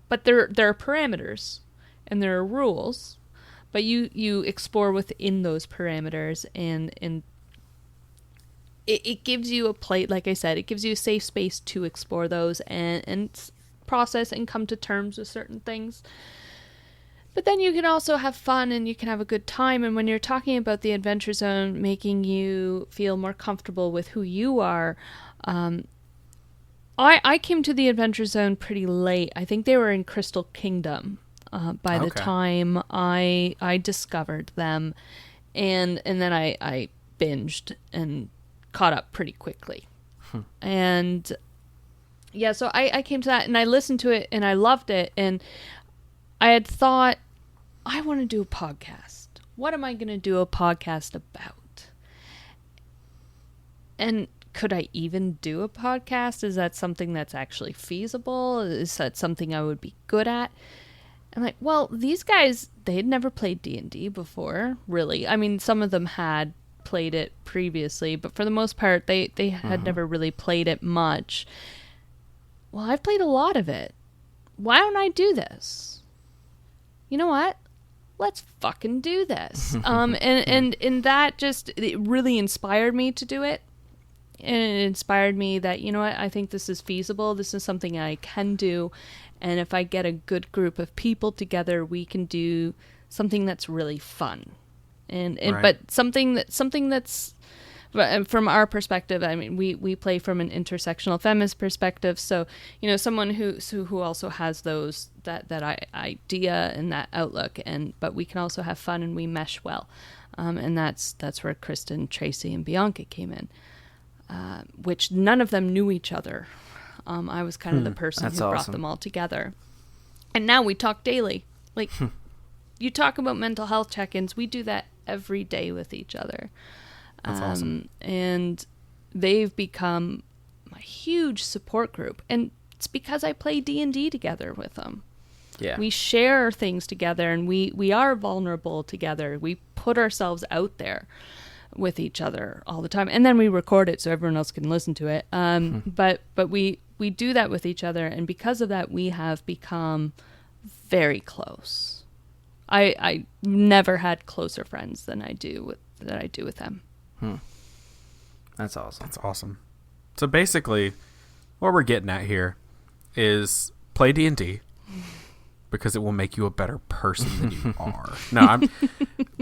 but there are parameters and there are rules, but you explore within those parameters, and it gives you a plate, like I said, it gives you a safe space to explore those and process and come to terms with certain things. But then you can also have fun and you can have a good time. And when you're talking about the Adventure Zone making you feel more comfortable with who you are, I came to the Adventure Zone pretty late. I think they were in Crystal Kingdom by the time I discovered them. And then I binged and caught up pretty quickly. And yeah, so I came to that and I listened to it and I loved it. And I had thought, I want to do a podcast. What am I going to do a podcast about? And could I even do a podcast? Is that something that's actually feasible? Is that something I would be good at? I'm like, well, these guys, they had never played D&D before, really. I mean, some of them had played it previously, but for the most part, they had never really played it much. Well, I've played a lot of it. Why don't I do this? You know what? Let's fucking do this. And that just, it really inspired me to do it. And it inspired me that, you know what, I think this is feasible. This is something I can do. And if I get a good group of people together, we can do something that's really fun. And Right. But something that's, from our perspective, I mean, we play from an intersectional feminist perspective. So, you know, someone who also has that idea and that outlook, but we can also have fun and we mesh well. And that's where Kristen, Tracy, and Bianca came in. Which none of them knew each other. I was kind of the person who brought them all together. And now we talk daily. Like, you talk about mental health check-ins, we do that every day with each other. That's awesome. And they've become a huge support group. And it's because I play D&D together with them. Yeah. We share things together, and we are vulnerable together. We put ourselves out there with each other all the time, and then we record it so everyone else can listen to it. But we do that with each other, and because of that, we have become very close. I never had closer friends than I do with them. That's awesome. That's awesome. So basically, what we're getting at here is play D&D because it will make you a better person than you are.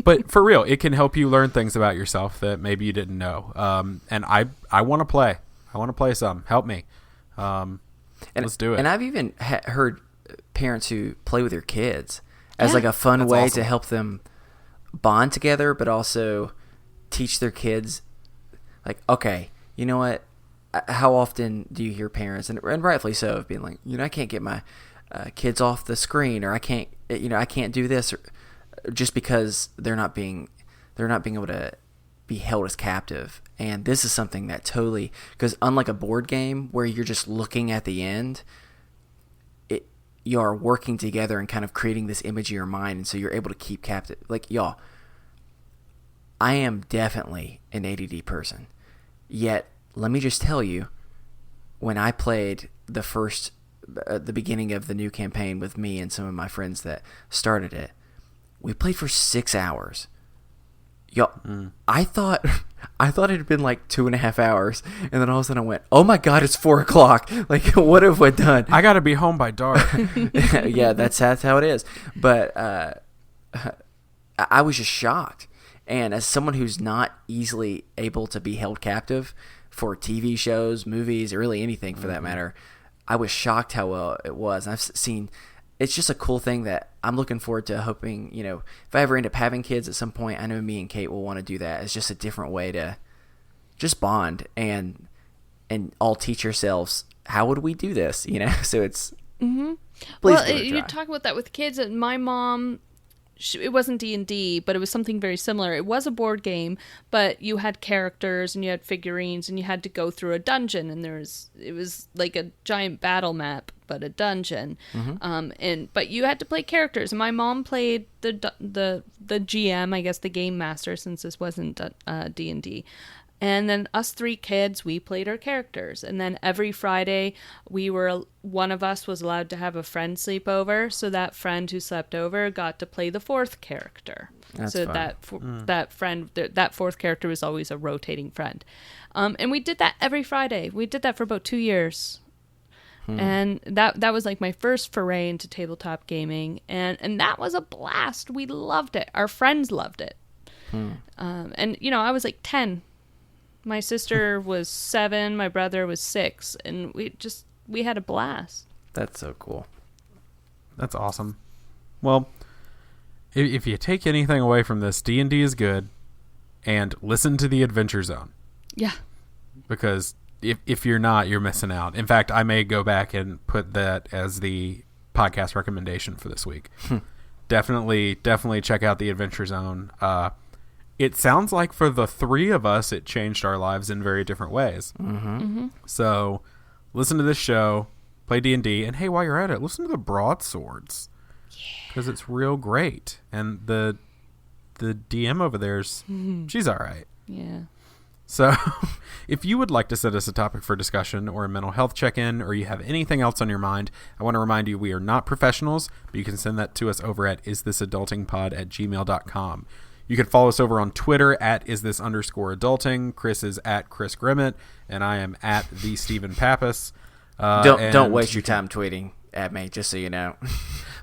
But for real, it can help you learn things about yourself that maybe you didn't know. And I want to play. I want to play some. Help me. Let's do it. And I've even heard parents who play with their kids as like a fun That's way awesome. to help them bond together, but also teach their kids, like, okay, you know what? How often do you hear parents, and rightfully so, of being like, you know, I can't get my kids off the screen, or I can't do this, or just because they're not being able to be held as captive. And this is something that totally, because unlike a board game where you're just looking at the end, you are working together and kind of creating this image in your mind, and so you're able to keep captive. Like, y'all, I am definitely an ADD person, yet let me just tell you, when I played the beginning of the new campaign with me and some of my friends that started it, we played for 6 hours. Yo, I thought it had been like 2.5 hours, and then all of a sudden I went, "Oh my God, it's 4 o'clock! Like, what have we done?" I got to be home by dark. Yeah, that's how it is. But I was just shocked, and as someone who's not easily able to be held captive for TV shows, movies, or really anything for that matter, I was shocked how well it was. I've seen. It's just a cool thing that I'm looking forward to, hoping, you know, if I ever end up having kids at some point, I know me and Kate will want to do that. It's just a different way to just bond and all teach yourselves, how would we do this? You know, so it's, Well, you talk about that with kids, and my mom, it wasn't D&D, but it was something very similar. It was a board game, but you had characters and you had figurines, and you had to go through a dungeon, and it was like a giant battle map, but a dungeon. But you had to play characters, and my mom played the GM, I guess the game master, since this wasn't D&D. And then us 3 kids, we played our characters. And then every Friday, one of us was allowed to have a friend sleep over. So that friend who slept over got to play the 4th character. That's so fun. that 4th character was always a rotating friend. And we did that every Friday. We did that for about 2 years. And that was like my first foray into tabletop gaming. And that was a blast. We loved it. Our friends loved it. And, you know, I was like 10. My sister was 7, my brother was 6, and we had a blast. That's so cool. That's awesome. Well, if you take anything away from this, D&D is good, and listen to the Adventure Zone. Yeah. Because if you're not, you're missing out. In fact, I may go back and put that as the podcast recommendation for this week. Definitely check out the Adventure Zone. it sounds like for the three of us, it changed our lives in very different ways. So listen to this show, play D&D, and hey, while you're at it, listen to the Broadswords. Because it's real great. And the DM over there's, she's all right. Yeah. So if you would like to send us a topic for discussion or a mental health check-in, or you have anything else on your mind, I want to remind you we are not professionals, but you can send that to us over at isthisadultingpod@gmail.com. You can follow us over on Twitter at @istthis_adulting. Chris is at Chris Grimmett, and I am at the Stephen Pappas. Don't waste your time tweeting at me, just so you know.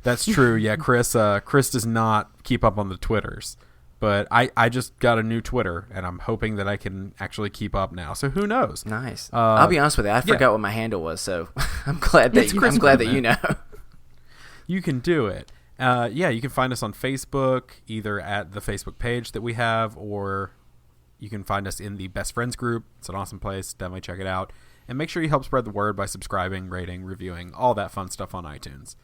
That's true. Yeah, Chris does not keep up on the Twitters. But I just got a new Twitter, and I'm hoping that I can actually keep up now. So who knows? Nice. I'll be honest with you. I forgot what my handle was, so I'm glad that you know. You can do it. You can find us on Facebook, either at the Facebook page that we have, or you can find us in the Best Friends group. It's an awesome place. Definitely check it out. And make sure you help spread the word by subscribing, rating, reviewing, all that fun stuff on iTunes.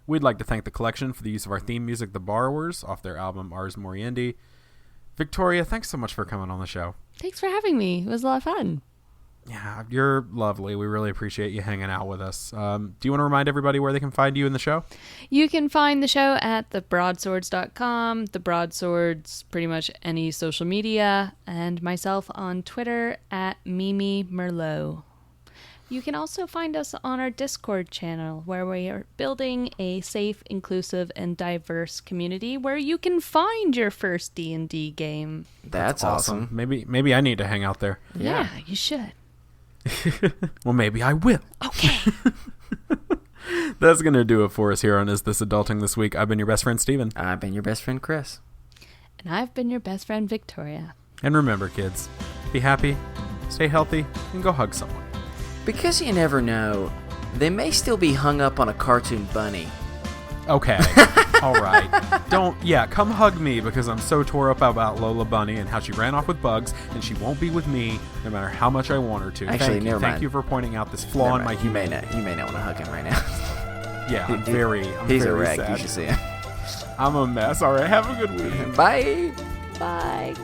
We'd like to thank the collection for the use of our theme music, The Borrowers, off their album Ars Moriendi. Victoria, thanks so much for coming on the show. Thanks for having me. It was a lot of fun. Yeah, you're lovely. We really appreciate you hanging out with us. Do you want to remind everybody where they can find you in the show? You can find the show at thebroadswords.com, The Broadswords, pretty much any social media, and myself on Twitter at Mimi Merlot. You can also find us on our Discord channel, where we are building a safe, inclusive, and diverse community where you can find your first D&D game. That's awesome. Maybe I need to hang out there. Yeah, you should. Well, maybe I will. Okay. That's going to do it for us here on Is This Adulting this week. I've been your best friend, Steven. I've been your best friend, Chris. And I've been your best friend, Victoria. And remember, kids, be happy, stay healthy, and go hug someone. Because you never know, they may still be hung up on a cartoon bunny. Okay. All right. Come hug me, because I'm so tore up about Lola Bunny and how she ran off with bugs, and she won't be with me no matter how much I want her to. Actually, never mind. Thank you for pointing out this flaw in my humanity. You may not want to hug him right now. Yeah, I'm he's very a wreck. sad. You should see him. I'm a mess. All right, have a good week. Bye. Bye.